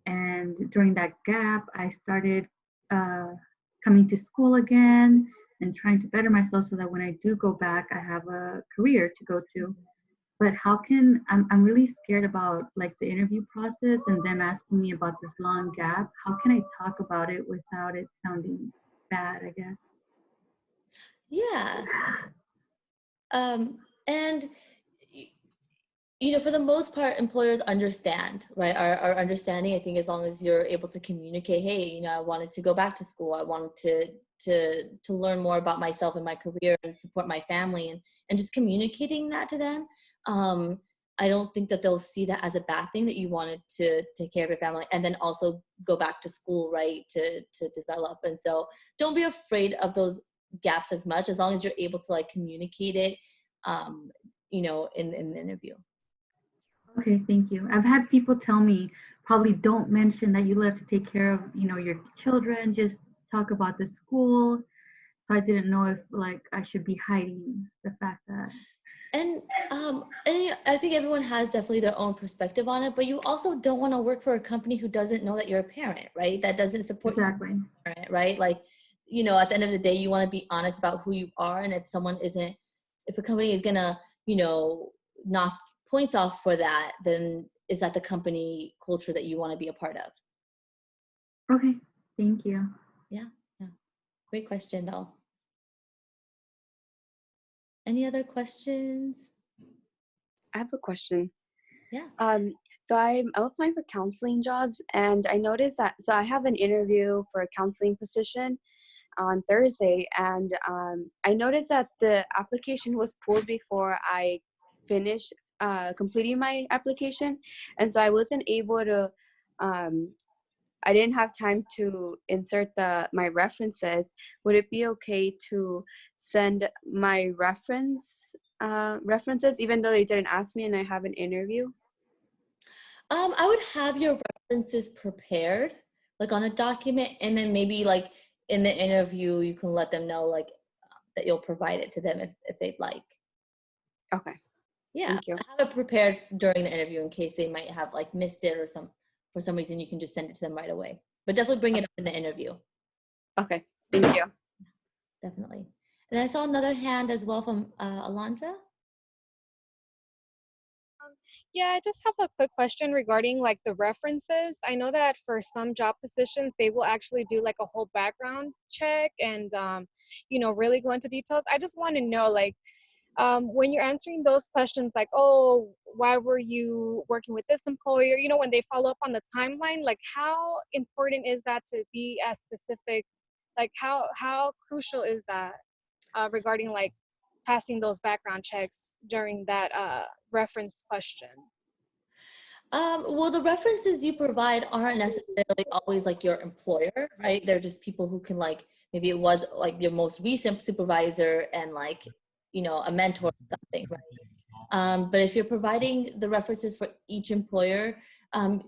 And during that gap, I started coming to school again and trying to better myself so that when I do go back, I have a career to go to. But I'm really scared about like the interview process and them asking me about this long gap. How can I talk about it without it sounding bad, I guess? Yeah. And for the most part, employers understand, right? Our understanding, I think, as long as you're able to communicate, hey, I wanted to go back to school. I wanted to learn more about myself and my career and support my family, and just communicating that to them. I don't think that they'll see that as a bad thing, that you wanted to take care of your family and then also go back to school, right, to develop. And so don't be afraid of those gaps as much, as long as you're able to like communicate it, in the interview. Okay, thank you. I've had people tell me probably don't mention that you left to take care of, your children, just talk about the school. So I didn't know if like I should be hiding the fact that. And I think everyone has definitely their own perspective on it, but you also don't want to work for a company who doesn't know that you're a parent, right? That doesn't support Exactly. you as a parent, right? Like, at the end of the day, you want to be honest about who you are. And if a company is gonna, knock points off for that, then is that the company culture that you want to be a part of? Okay, thank you. Yeah. Great question though. Any other questions? I have a question. Yeah. So I'm applying for counseling jobs, and I noticed that, so I have an interview for a counseling position on Thursday, and I noticed that the application was pulled before I finished completing my application, and so I wasn't able to, I didn't have time to insert my references. Would it be okay to send my references even though they didn't ask me and I have an interview? I would have your references prepared, like on a document, and then maybe like in the interview, you can let them know like that you'll provide it to them if they'd like. Okay. Yeah, Thank you. have it prepared during the interview in case they might have like missed it or for some reason you can just send it to them right away. But definitely bring it up in the interview. Okay. Thank you. Definitely. And I saw another hand as well from Alondra. Yeah, I just have a quick question regarding like the references. I know that for some job positions, they will actually do like a whole background check and, really go into details. I just want to know, like, when you're answering those questions, like, oh, why were you working with this employer? When they follow up on the timeline, like how important is that to be as specific? Like how crucial is that regarding like passing those background checks during that reference question? Well, the references you provide aren't necessarily always like your employer, right? They're just people who can like, maybe it was like your most recent supervisor and like, a mentor or something, right? But if you're providing the references for each employer, are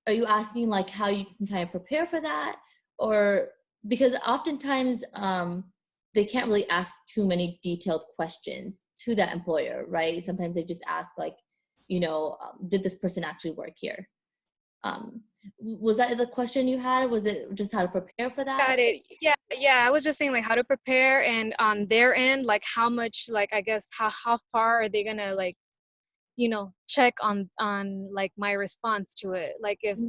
you asking like how you can kind of prepare for that? Or because oftentimes they can't really ask too many detailed questions to that employer, right? Sometimes they just ask like, did this person actually work here? Was that the question you had? Was it just how to prepare for that? Got it. Yeah. I was just saying like how to prepare, and on their end, like how much, like I guess how far are they gonna like, check on like my response to it? Like if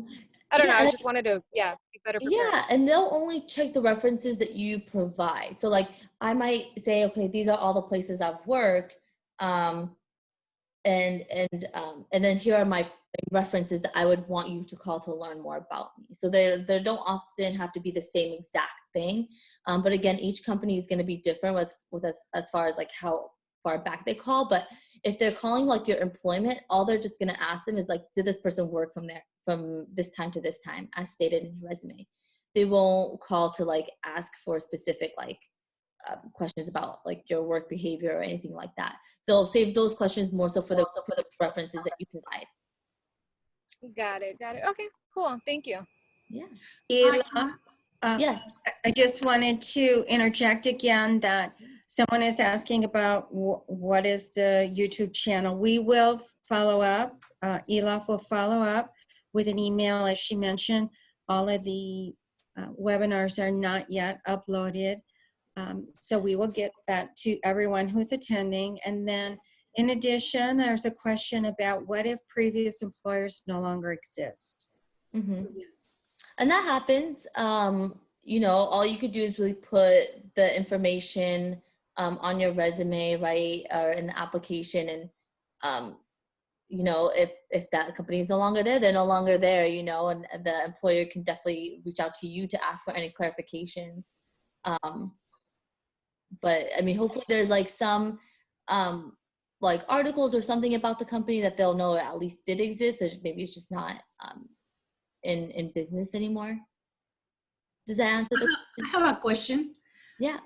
I don't know, I just wanted to be better prepared. Yeah, and they'll only check the references that you provide. So like I might say, okay, these are all the places I've worked. And then here are my references that I would want you to call to learn more about me. So they don't often have to be the same exact thing, but again, each company is going to be different as far as like how far back they call. But if they're calling like your employment, all they're just going to ask them is like, did this person work from this time to this time, as stated in your resume? They won't call to like ask for specific like questions about like your work behavior or anything like that. They'll save those questions more so for the references that you provide. Got it. Okay, cool. Thank you. Yeah. Ela, yes. I just wanted to interject again that someone is asking about what is the YouTube channel. We will follow up. Ela will follow up with an email, as she mentioned. All of the webinars are not yet uploaded. So we will get that to everyone who's attending. And then in addition, there's a question about what if previous employers no longer exist? Mm-hmm. And that happens. All you could do is really put the information on your resume, right, or in the application. And, if that company is no longer there, they're no longer there, and the employer can definitely reach out to you to ask for any clarifications. But I mean, hopefully there's like some like articles or something about the company that they'll know at least did exist. Maybe it's just not in business anymore. Does that answer the question? I have a question. Yeah.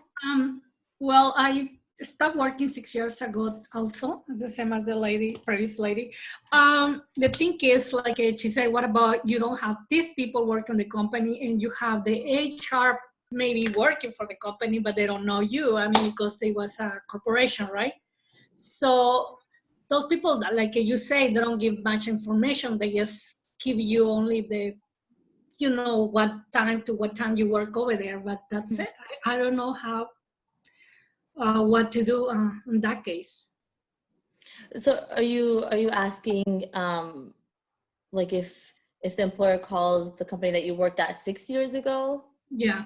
Well, I stopped working 6 years ago also, the same as the lady, previous lady. The thing is, like she said, what about you don't have these people work on the company and you have the HR maybe working for the company, but they don't know you. I mean, because it was a corporation, right? So those people that, like you say, they don't give much information. They just give you only the, you know, what time to what time you work over there, but that's it. I don't know how, what to do in that case. So are you asking like if the employer calls the company that you worked at 6 years ago? Yeah.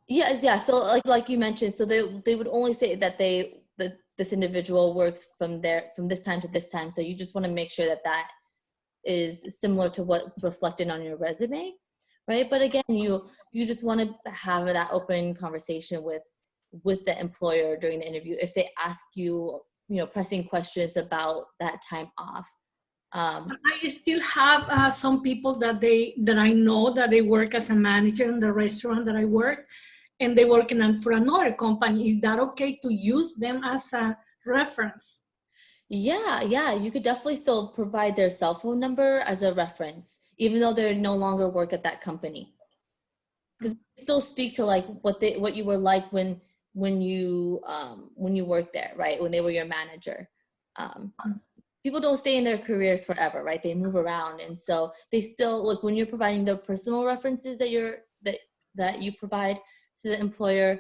Yes, yeah. So like you mentioned, so they would only say that this individual works from this time to this time. So you just want to make sure that that is similar to what's reflected on your resume, right? But again, you just want to have that open conversation with the employer during the interview. If they ask you, you know, pressing questions about that time off. I still have some people that I know that they work as a manager in the restaurant that I work, and they work for another company. Is that okay to use them as a reference? Yeah, you could definitely still provide their cell phone number as a reference, even though they no longer work at that company. Because they still speak to like what you were like when you worked there, right? When they were your manager. People don't stay in their careers forever, right? They move around, and so they still look when you're providing the personal references that you provide to the employer.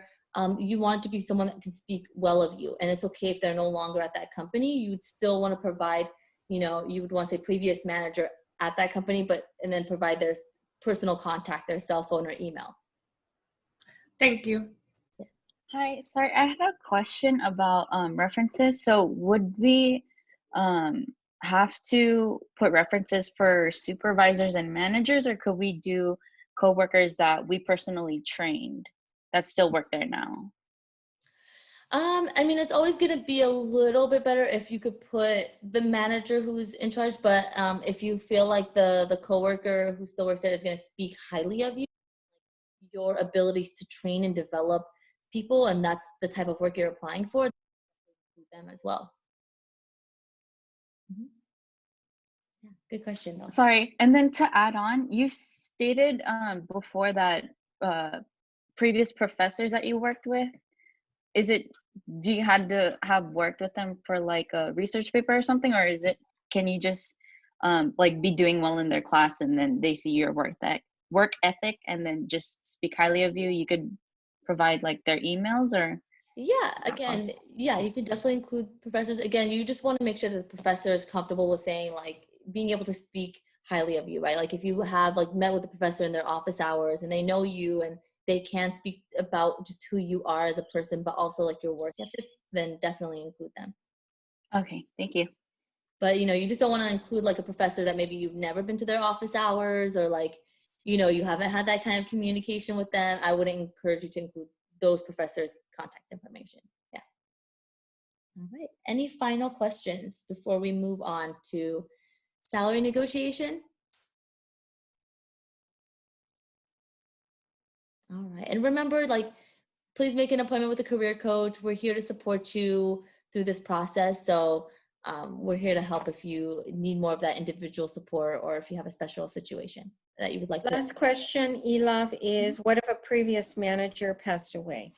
You want to be someone that can speak well of you, and it's okay if they're no longer at that company. You'd still want to provide, you know, you would want to say previous manager at that company, and then provide their personal contact, their cell phone or email. Thank you. Hi, sorry, I had a question about references. So would we have to put references for supervisors and managers, or could we do coworkers that we personally trained that still work there now? I mean, it's always going to be a little bit better if you could put the manager who's in charge, but if you feel like the coworker who still works there is going to speak highly of you, your abilities to train and develop people, and that's the type of work you're applying for, them as well. Mm-hmm. Yeah, good question though. Sorry, and then to add on, you stated before that previous professors that you worked with, do you had to have worked with them for like a research paper or something, or can you just like be doing well in their class and then they see your work ethic and then just speak highly of you? You could provide like their emails, or? Yeah, again, yeah, you can definitely include professors. Again, you just want to make sure that the professor is comfortable with saying, like, being able to speak highly of you, right? Like if you have like met with the professor in their office hours and they know you and they can speak about just who you are as a person, but also like your work ethic, then definitely include them. Okay, thank you. But, you know, you just don't want to include like a professor that maybe you've never been to their office hours, or like, you know, you haven't had that kind of communication with them. I wouldn't encourage you to include those professors' contact information. Yeah. All right. Any final questions before we move on to salary negotiation? All right. And remember, like, please make an appointment with a career coach. We're here to support you through this process. So we're here to help if you need more of that individual support, or if you have a special situation that you would like to. Last question, Elov, is what if a previous manager passed away?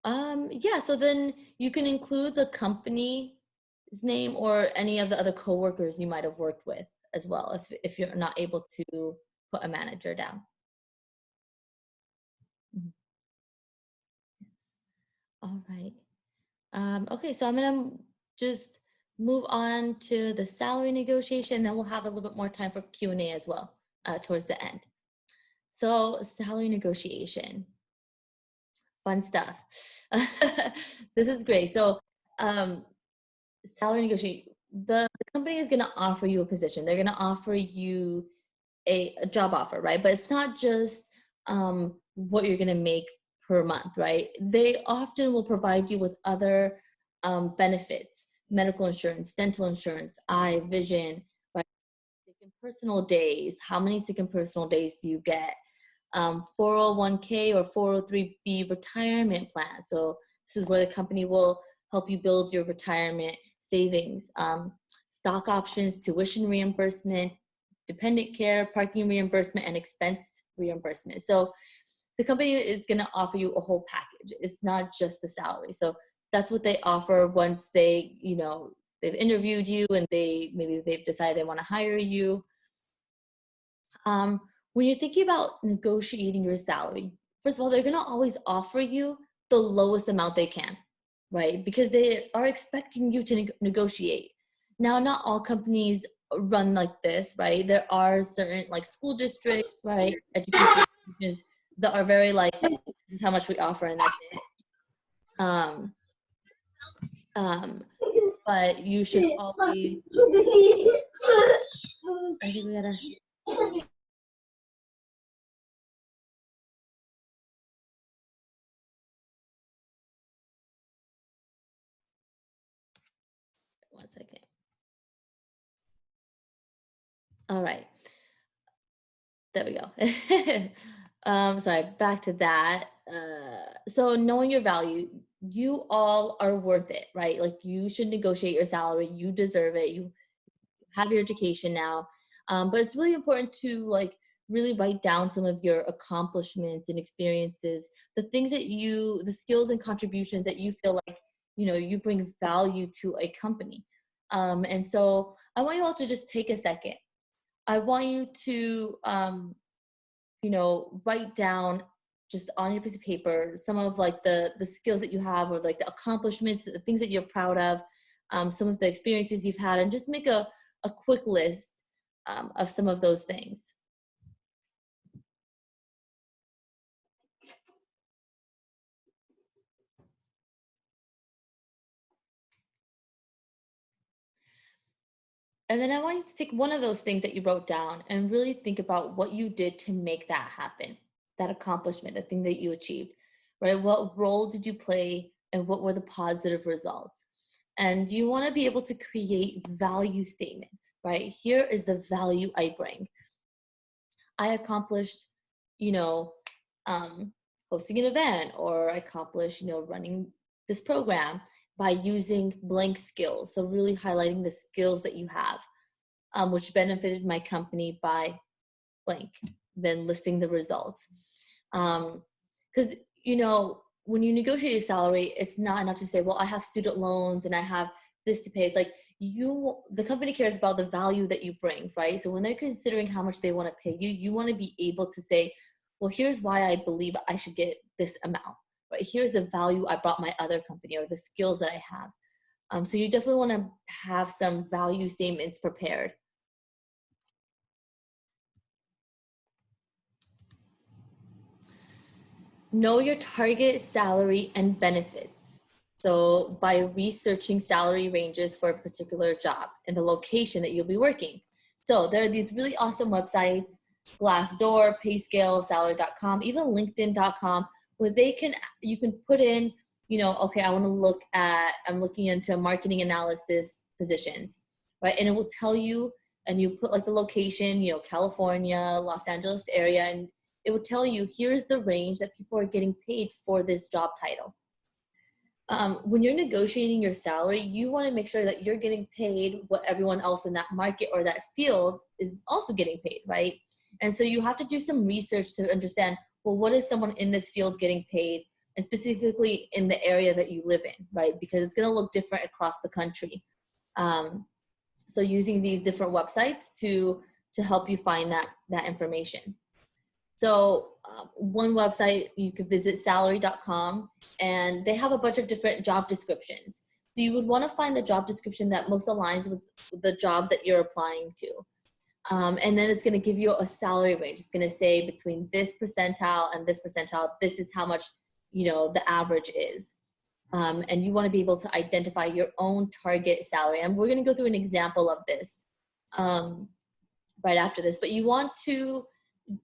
Yeah, so then you can include the company's name or any of the other coworkers you might have worked with as well, if you're not able to put a manager down. Mm-hmm. Yes. All right. Okay, so I'm gonna just move on to the salary negotiation, then we'll have a little bit more time for Q&A as well towards the end. So salary negotiation. Fun stuff. This is great. So salary negotiation, the company is going to offer you a position. They're going to offer you a job offer, right? But it's not just what you're going to make per month, right? They often will provide you with other benefits: medical insurance, dental insurance, eye, vision, right? Sick and personal days. How many sick and personal days do you get? 401k or 403b retirement plan. So this is where the company will help you build your retirement savings. Stock options, tuition reimbursement, dependent care, parking reimbursement, and expense reimbursement. So the company is going to offer you a whole package. It's not just the salary. So that's what they offer once they, they've interviewed you and maybe they've decided they want to hire you. When you're thinking about negotiating your salary, first of all, they're going to always offer you the lowest amount they can, right? Because they are expecting you to negotiate. Now, not all companies run like this, right? There are certain like school districts, right? Education institutions that are very like, this is how much we offer and that's it. But you should always, I think we gotta, one second. All right. There we go. Sorry, back to that. So knowing your value, you all are worth it, right? Like you should negotiate your salary. You deserve it. You have your education now. But it's really important to like really write down some of your accomplishments and experiences, the things that the skills and contributions that you feel like, you bring value to a company. And so I want you all to just take a second. I want you to, write down just on your piece of paper some of like the skills that you have or like the accomplishments, the things that you're proud of, some of the experiences you've had, and just make a quick list of some of those things. And then I want you to take one of those things that you wrote down and really think about what you did to make that happen, that accomplishment, the thing that you achieved, right? What role did you play and what were the positive results? And you want to be able to create value statements, right? Here is the value I bring. I accomplished, hosting an event, or I accomplished, running this program by using blank skills. So really highlighting the skills that you have, which benefited my company by blank, then listing the results. Because, when you negotiate a salary, it's not enough to say, well, I have student loans and I have this to pay. It's like the company cares about the value that you bring, right? So when they're considering how much they want to pay you, you want to be able to say, well, here's why I believe I should get this amount, right? Here's the value I brought my other company or the skills that I have. So you definitely want to have some value statements prepared. Know your target salary and benefits. So by researching salary ranges for a particular job and the location that you'll be working. So there are these really awesome websites, Glassdoor, Payscale, Salary.com, even LinkedIn.com, where you can put in, okay, I'm looking into marketing analysis positions, right? And it will tell you, and you put like the location, California, Los Angeles area, and it will tell you, here's the range that people are getting paid for this job title. When you're negotiating your salary, you want to make sure that you're getting paid what everyone else in that market or that field is also getting paid, right? And so you have to do some research to understand, well, what is someone in this field getting paid, and specifically in the area that you live in, right? Because it's going to look different across the country. So using these different websites to help you find that information. So one website, you could visit salary.com, and they have a bunch of different job descriptions. So you would want to find the job description that most aligns with the jobs that you're applying to. And then it's going to give you a salary range. It's going to say between this percentile and this percentile, this is how much, the average is. And you want to be able to identify your own target salary. And we're going to go through an example of this right after this. But you want to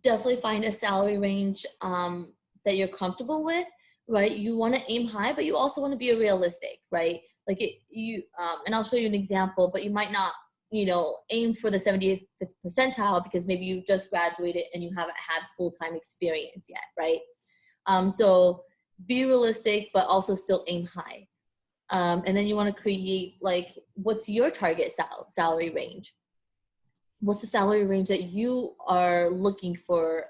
definitely find a salary range that you're comfortable with, right? You want to aim high, but you also want to be realistic, right? Like and I'll show you an example, but you might not, aim for the 75th percentile because maybe you just graduated and you haven't had full-time experience yet, right? So be realistic, but also still aim high. And then you want to create, like, what's your target salary range? What's the salary range that you are looking for?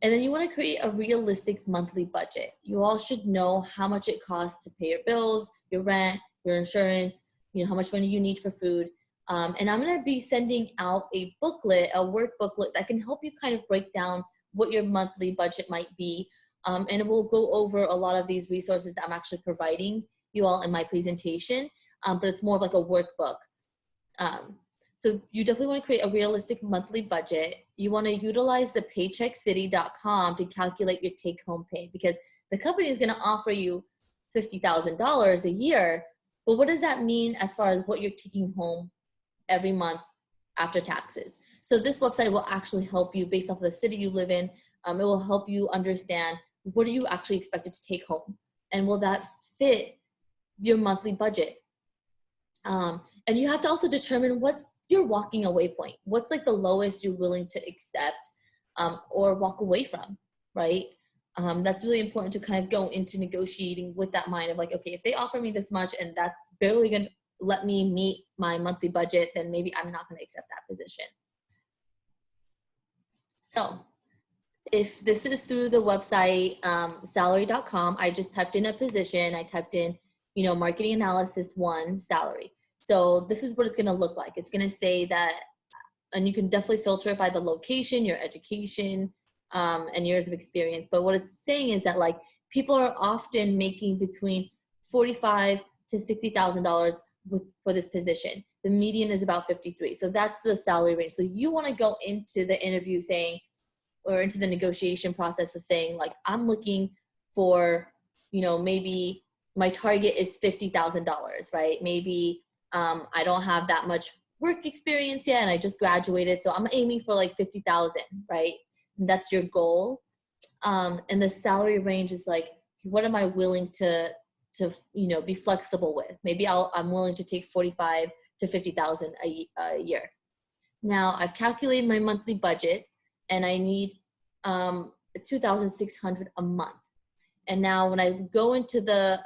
And then you want to create a realistic monthly budget. You all should know how much it costs to pay your bills, your rent, your insurance, how much money you need for food. And I'm going to be sending out a booklet, a work booklet that can help you kind of break down what your monthly budget might be. And it will go over a lot of these resources that I'm actually providing you all in my presentation, but it's more of like a workbook. So you definitely want to create a realistic monthly budget. You want to utilize the paycheckcity.com to calculate your take-home pay, because the company is going to offer you $50,000 a year. But what does that mean as far as what you're taking home every month after taxes? So this website will actually help you based off of the city you live in. It will help you understand what are you actually expected to take home, and will that fit your monthly budget? And you have to also determine what's your walking away point. What's like the lowest you're willing to accept or walk away from, right? That's really important to kind of go into negotiating with that mind of like, okay, if they offer me this much and that's barely gonna let me meet my monthly budget, then maybe I'm not gonna accept that position. So if this is through the website salary.com, I just typed in a position. I typed in, marketing analysis 1 salary. So this is what it's going to look like. It's going to say that, and you can definitely filter it by the location, your education, and years of experience. But what it's saying is that like people are often making between $45,000 to $60,000 for this position. The median is about 53. So that's the salary range. So you want to go into the interview saying, or into the negotiation process of saying like, I'm looking for, maybe my target is $50,000, right? Maybe I don't have that much work experience yet and I just graduated, so I'm aiming for like 50,000, right? And that's your goal. And the salary range is like, what am I willing to be flexible with? Maybe I'm willing to take 45 to 50,000 a year. Now I've calculated my monthly budget and I need 2,600 a month. And now when I go into the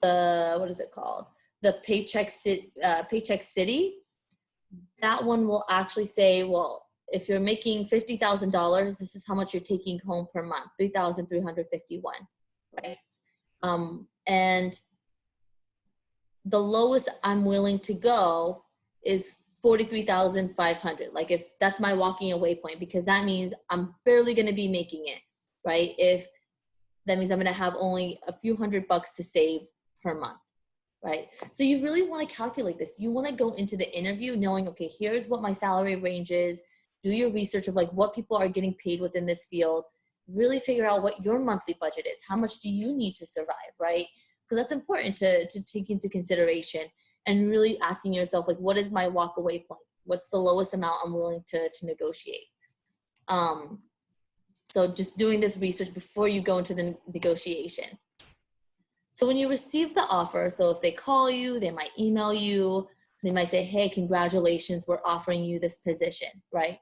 what is it called? The Paycheck City, that one will actually say, well, if you're making $50,000, this is how much you're taking home per month, $3,351, right? And the lowest I'm willing to go is 43,500. Like if that's my walking away point, because that means I'm barely going to be making it, right? If that means I'm going to have only a few $100 to save per month, right? So you really want to calculate this. You want to go into the interview knowing, okay, here's what my salary range is. Do your research of like what people are getting paid within this field. Really figure out what your monthly budget is. How much do you need to survive, right? Because that's important to take into consideration, and really asking yourself, like, what is my walk away point? What's the lowest amount I'm willing to negotiate? So just doing this research before you go into the negotiation. So when you receive the offer, so if they call you, they might email you, they might say, hey, congratulations, we're offering you this position, right?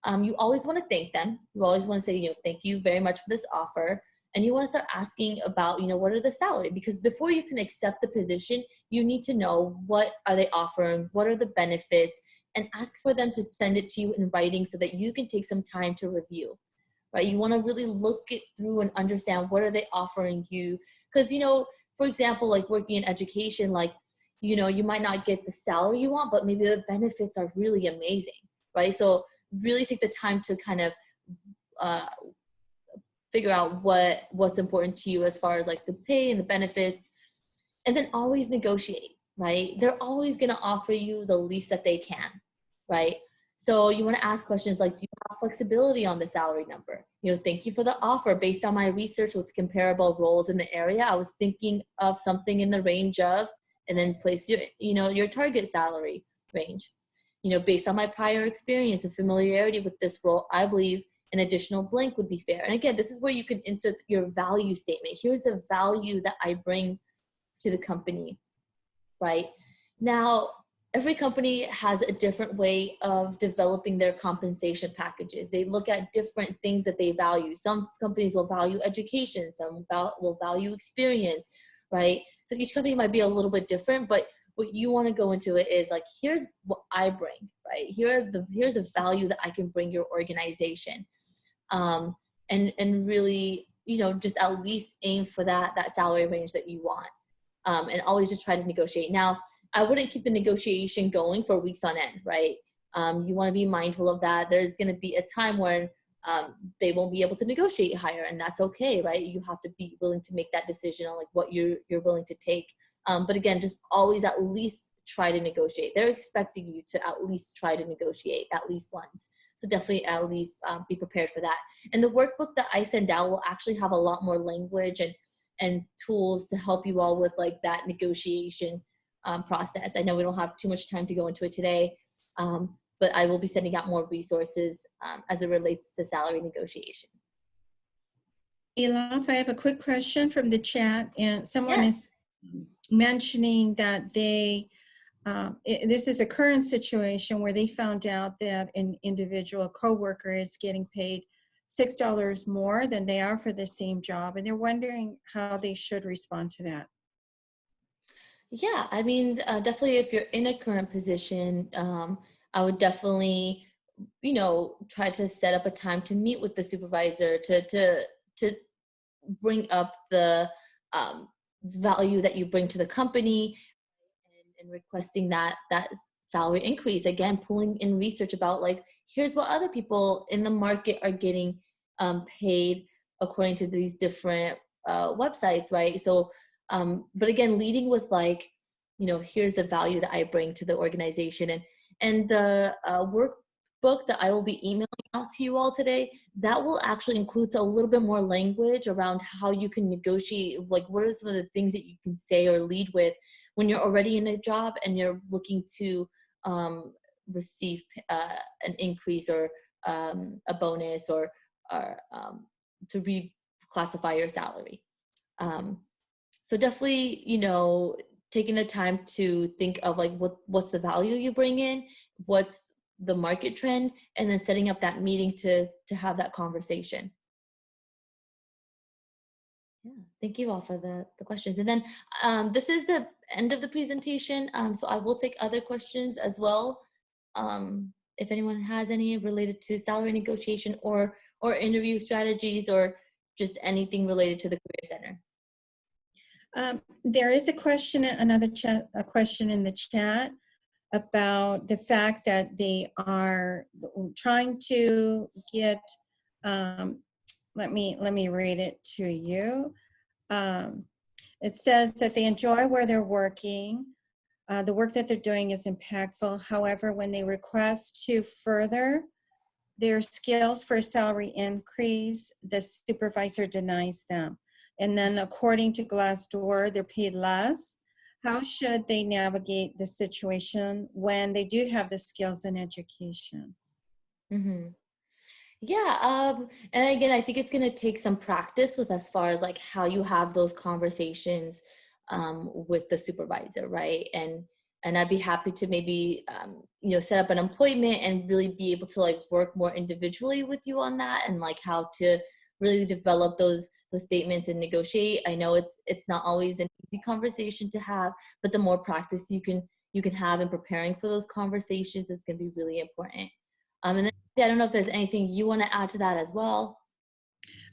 You always want to thank them. You always want to say, thank you very much for this offer. And you want to start asking about, what are the salary? Because before you can accept the position, you need to know what are they offering, what are the benefits, and ask for them to send it to you in writing so that you can take some time to review, right? You want to really look it through and understand what are they offering you. Because, for example, like working in education, like, you might not get the salary you want, but maybe the benefits are really amazing, right? So really take the time to kind of figure out what's important to you as far as like the pay and the benefits, and then always negotiate, right? They're always going to offer you the least that they can, right? So you want to ask questions like, do you have flexibility on the salary number? Thank you for the offer. Based on my research with comparable roles in the area, I was thinking of something in the range of, and then place your, your target salary range. Based on my prior experience and familiarity with this role, I believe an additional blank would be fair. And again, this is where you can insert your value statement. Here's the value that I bring to the company, right? Now, every company has a different way of developing their compensation packages. They look at different things that they value. Some companies will value education, some will value experience, right? So each company might be a little bit different, but what you want to go into it is like, here's what I bring, right? Here's the value that I can bring your organization. And really, you know, just at least aim for that salary range that you want. And always just try to negotiate. Now, I wouldn't keep the negotiation going for weeks on end, right? You want to be mindful of that. There's going to be a time when they won't be able to negotiate higher, and that's okay, right? You have to be willing to make that decision on like what you're willing to take. But again, just always at least try to negotiate. They're expecting you to at least try to negotiate at least once. So definitely at least be prepared for that. And the workbook that I send out will actually have a lot more language and tools to help you all with like that negotiation process. I know we don't have too much time to go into it today, but I will be sending out more resources as it relates to salary negotiation. Elaf, I have a quick question from the chat, and someone is mentioning that they, this is a current situation where they found out that an individual coworker is getting paid $6 more than they are for the same job, and they're wondering how they should respond to that. Yeah, I mean, definitely if you're in a current position, I would definitely, you know, try to set up a time to meet with the supervisor to bring up the value that you bring to the company and requesting that salary increase. Again, pulling in research about like, here's what other people in the market are getting paid according to these different websites, right? So, but again, leading with like, you know, here's the value that I bring to the organization, and the workbook that I will be emailing out to you all today, that will actually include a little bit more language around how you can negotiate, like what are some of the things that you can say or lead with when you're already in a job and you're looking to receive an increase or a bonus or to reclassify your salary. So definitely, you know, taking the time to think of like what's the value you bring in, what's the market trend, and then setting up that meeting to have that conversation. Yeah, thank you all for the questions. And then this is the end of the presentation, so I will take other questions as well. If anyone has any related to salary negotiation or interview strategies or just anything related to the Career Center. There is a question, a question in the chat about the fact that they are trying to get, let me read it to you. It says that they enjoy where they're working. The work that they're doing is impactful. However, when they request to further their skills for a salary increase, the supervisor denies them. And then according to Glassdoor, they're paid less. How should they navigate the situation when they do have the skills and education? Mm-hmm. Yeah, and again, I think it's going to take some practice with as far as like how you have those conversations with the supervisor, right? And I'd be happy to maybe you know, set up an appointment and really be able to like work more individually with you on that and like how to really develop those statements and negotiate. I know it's not always an easy conversation to have, but the more practice you can have in preparing for those conversations, it's going to be really important. And then I don't know if there's anything you want to add to that as well.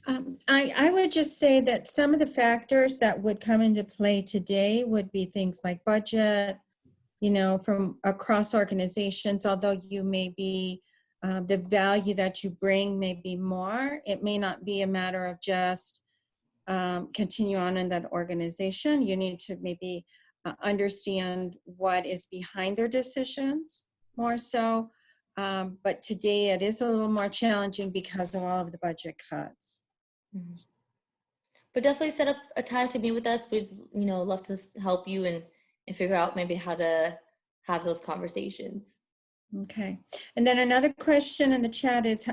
I would just say that some of the factors that would come into play today would be things like budget, you know, from across organizations, although you may be, the value that you bring may be more, it may not be a matter of just continue on in that organization. You need to maybe understand what is behind their decisions more so. But today it is a little more challenging because of all of the budget cuts. Mm-hmm. But definitely set up a time to meet with us. We'd, you know, love to help you and figure out maybe how to have those conversations. Okay. And then another question in the chat is,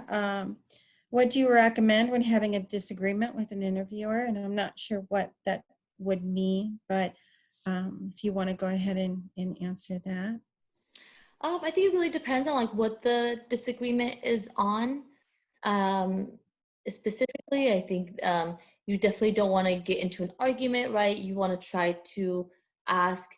what do you recommend when having a disagreement with an interviewer? And I'm not sure what that would mean, but if you want to go ahead and answer that. I think it really depends on like what the disagreement is on. Specifically, I think you definitely don't want to get into an argument, right? You want to try to ask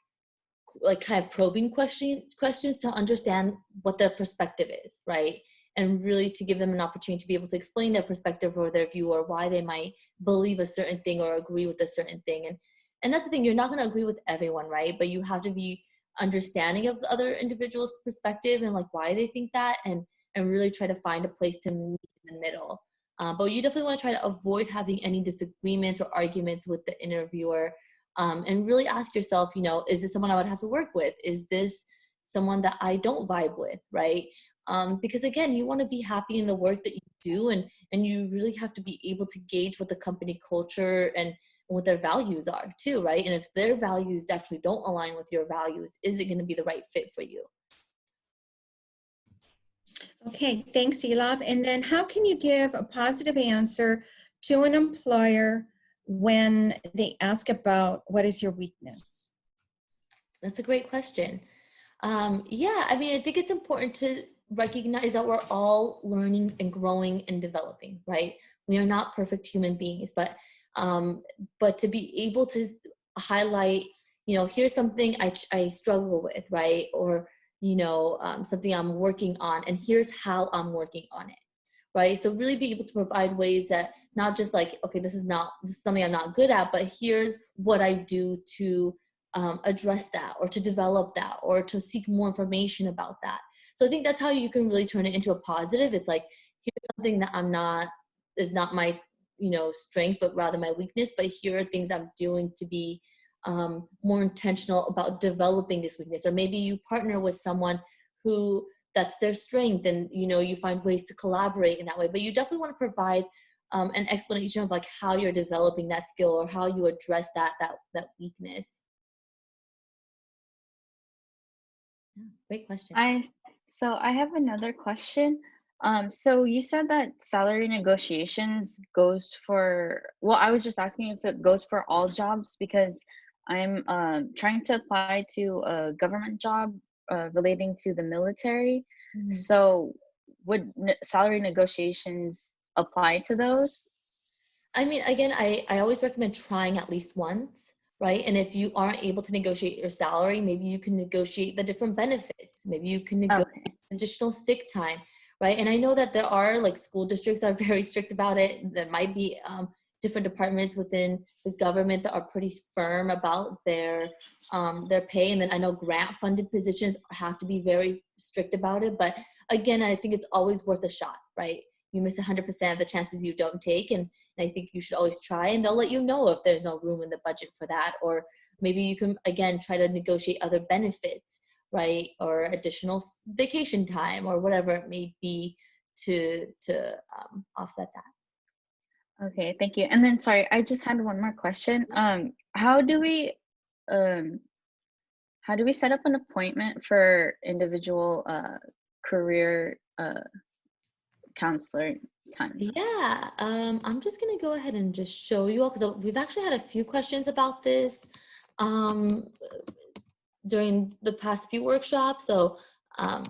like kind of probing questions to understand what their perspective is, right? And really to give them an opportunity to be able to explain their perspective or their view or why they might believe a certain thing or agree with a certain thing. And that's the thing, you're not going to agree with everyone, right? But you have to be understanding of the other individual's perspective and like why they think that, and really try to find a place to meet in the middle. But you definitely want to try to avoid having any disagreements or arguments with the interviewer. And really ask yourself, you know, is this someone I would have to work with? Is this someone that I don't vibe with, right? Because again, you want to be happy in the work that you do, and you really have to be able to gauge what the company culture and what their values are too, right? And if their values actually don't align with your values, is it going to be the right fit for you? Okay, thanks, Elov. And then how can you give a positive answer to an employer when they ask about what is your weakness? That's a great question. Yeah, I mean, I think it's important to recognize that we're all learning and growing and developing, right? We are not perfect human beings, but to be able to highlight, you know, here's something I struggle with, right? Or, you know, something I'm working on, and here's how I'm working on it, right? So really be able to provide ways that not just like, okay, this is something I'm not good at, but here's what I do to address that, or to develop that, or to seek more information about that. So I think that's how you can really turn it into a positive. It's like, here's something that is not my, you know, strength, but rather my weakness, but here are things I'm doing to be more intentional about developing this weakness. Or maybe you partner with someone who that's their strength, and, you know, you find ways to collaborate in that way. But you definitely want to provide an explanation of like how you're developing that skill, or how you address that weakness. Great question. I have another question. So you said that salary negotiations goes for, well, I was just asking if it goes for all jobs, because I'm trying to apply to a government job relating to the military. Mm-hmm. So would salary negotiations apply to those? I mean, again, I always recommend trying at least once, right? And if you aren't able to negotiate your salary, maybe you can negotiate the different benefits. Maybe you can negotiate additional sick time, right? And I know that there are like school districts are very strict about it. There might be different departments within the government that are pretty firm about their pay. And then I know grant funded positions have to be very strict about it. But again, I think it's always worth a shot, right? You miss 100% of the chances you don't take. And I think you should always try, and they'll let you know if there's no room in the budget for that. Or maybe you can, again, try to negotiate other benefits, right? Or additional vacation time, or whatever it may be to offset that. Okay, thank you. And then, sorry, I just had one more question. How do we set up an appointment for individual career counselor time? Yeah, I'm just gonna go ahead and just show you all, because we've actually had a few questions about this during the past few workshops. So I'm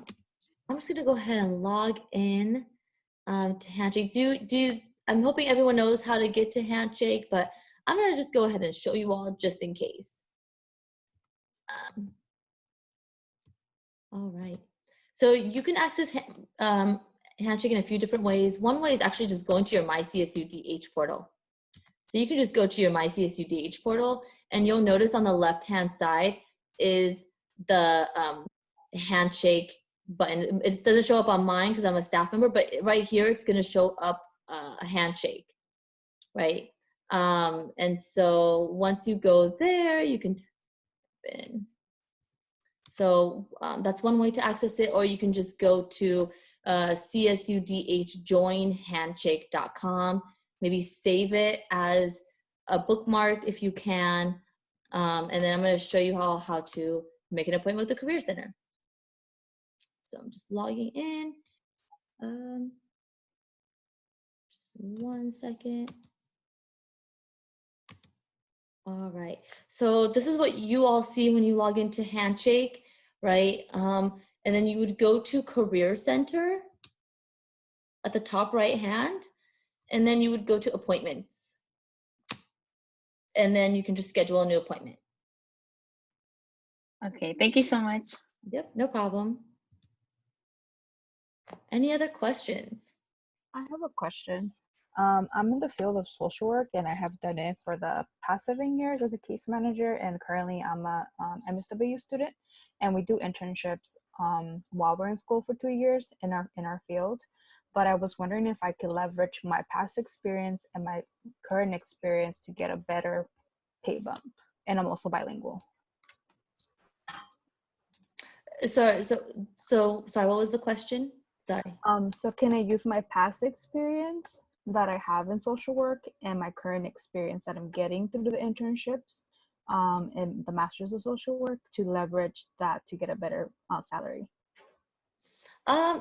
just gonna go ahead and log in to Handshake. I'm hoping everyone knows how to get to Handshake, but I'm gonna just go ahead and show you all just in case. All right, so you can access Handshake in a few different ways. One way is actually just going to your MyCSUDH portal. So you can just go to your MyCSUDH portal, and you'll notice on the left-hand side is the Handshake button. It doesn't show up on mine because I'm a staff member, but right here it's going to show up a Handshake, right? And so once you go there, you can type in. So that's one way to access it, or you can just go to csudhjoinhandshake.com. Maybe save it as a bookmark if you can. And then I'm going to show you how to make an appointment with the Career Center. So I'm just logging in. Just 1 second. All right. So this is what you all see when you log into Handshake, right? And and then you would go to Career Center at the top right hand, and then you would go to Appointments. And then you can just schedule a new appointment. Okay, thank you so much. Yep, no problem. Any other questions? I have a question. I'm in the field of social work, and I have done it for the past 7 years as a case manager, and currently I'm a MSW student, and we do internships while we're in school for 2 years in our field. But I was wondering if I could leverage my past experience and my current experience to get a better pay bump, and I'm also bilingual. Sorry, what was the question? Sorry. So can I use my past experience that I have in social work and my current experience that I'm getting through the internships and the Masters of Social Work to leverage that to get a better salary?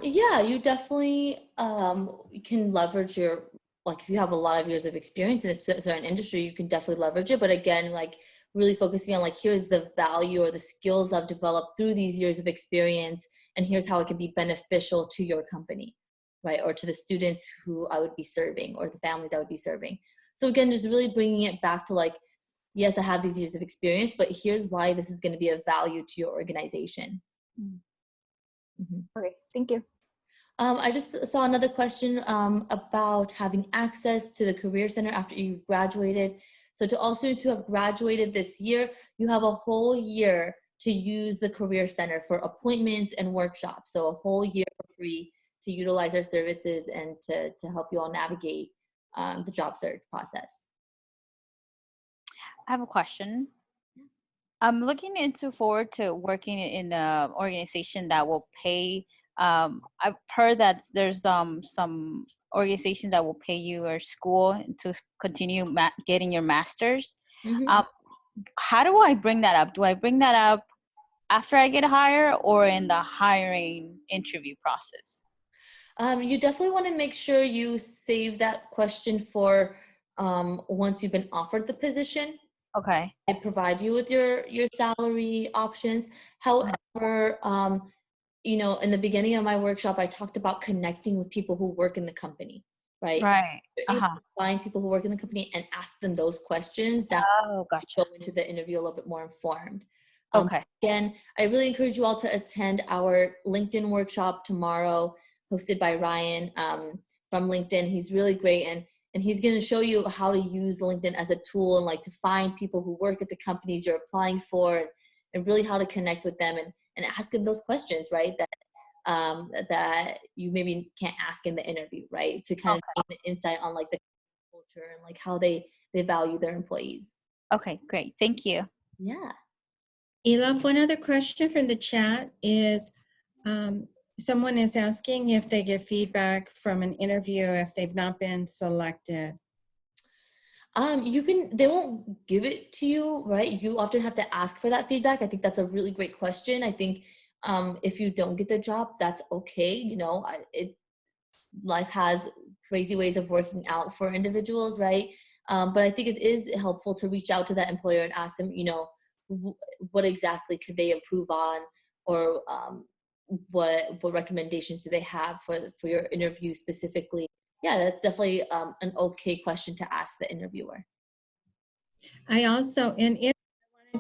Yeah, you definitely can leverage your, like if you have a lot of years of experience in a certain industry, you can definitely leverage it. But again, like really focusing on like, here's the value or the skills I've developed through these years of experience, and here's how it can be beneficial to your company, right? Or to the students who I would be serving or the families I would be serving. So again, just really bringing it back to like, yes, I have these years of experience, but here's why this is going to be of value to your organization. Mm-hmm. Okay, thank you. I just saw another question about having access to the Career Center after you've graduated. So to all students who have graduated this year, you have a whole year to use the Career Center for appointments and workshops. So a whole year for free to utilize our services and to help you all navigate the job search process. I have a question. I'm looking forward to working in an organization that will pay. I've heard that there's some organizations that will pay you or school to continue getting your master's. Mm-hmm. How do I bring that up? Do I bring that up after I get hired or in the hiring interview process? You definitely want to make sure you save that question for once you've been offered the position. Okay. I provide you with your salary options. However, you know, in the beginning of my workshop, I talked about connecting with people who work in the company, right? Right. You're able to find people who work in the company and ask them those questions that go into the interview a little bit more informed. Okay. Again, I really encourage you all to attend our LinkedIn workshop tomorrow, hosted by Ryan from LinkedIn. He's really great, and he's going to show you how to use LinkedIn as a tool and like to find people who work at the companies you're applying for, and really how to connect with them and ask them those questions, right? That you maybe can't ask in the interview, right? To kind of gain an insight on like the culture and like how they value their employees. Okay, great. Thank you. Yeah. Elif, one other question from the chat is, someone is asking if they get feedback from an interview if they've not been selected. They won't give it to you, right? You often have to ask for that feedback. I think that's a really great question. I think if you don't get the job, that's okay. You know, life has crazy ways of working out for individuals, right? But I think it is helpful to reach out to that employer and ask them, you know, what exactly could they improve on, or what recommendations do they have for your interview specifically. Yeah, that's definitely an okay question to ask the interviewer. I wanted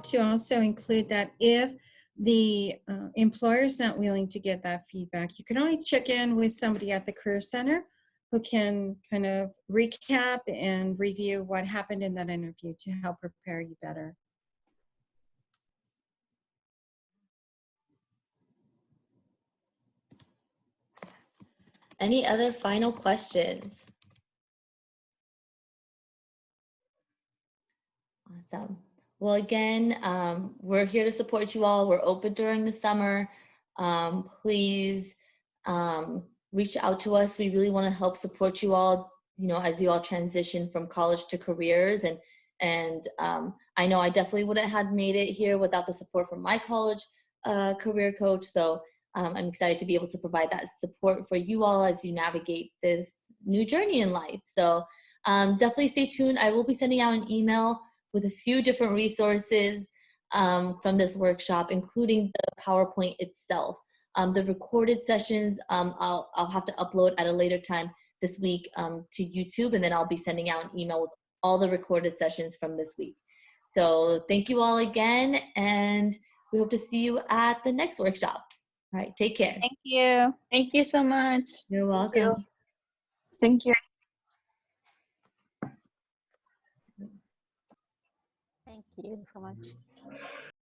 to also include that if the employer is not willing to get that feedback, you can always check in with somebody at the Career Center who can kind of recap and review what happened in that interview to help prepare you better. Any other final questions? Awesome. Well, again, we're here to support you all. We're open during the summer. Please reach out to us. We really want to help support you all, you know, as you all transition from college to careers. And I know I definitely wouldn't have made it here without the support from my college career coach. So I'm excited to be able to provide that support for you all as you navigate this new journey in life. So definitely stay tuned. I will be sending out an email with a few different resources from this workshop, including the PowerPoint itself. The recorded sessions, I'll have to upload at a later time this week to YouTube, and then I'll be sending out an email with all the recorded sessions from this week. So thank you all again, and we hope to see you at the next workshop. All right, take care. Thank you. Thank you so much. You're welcome. Thank you. Thank you so much.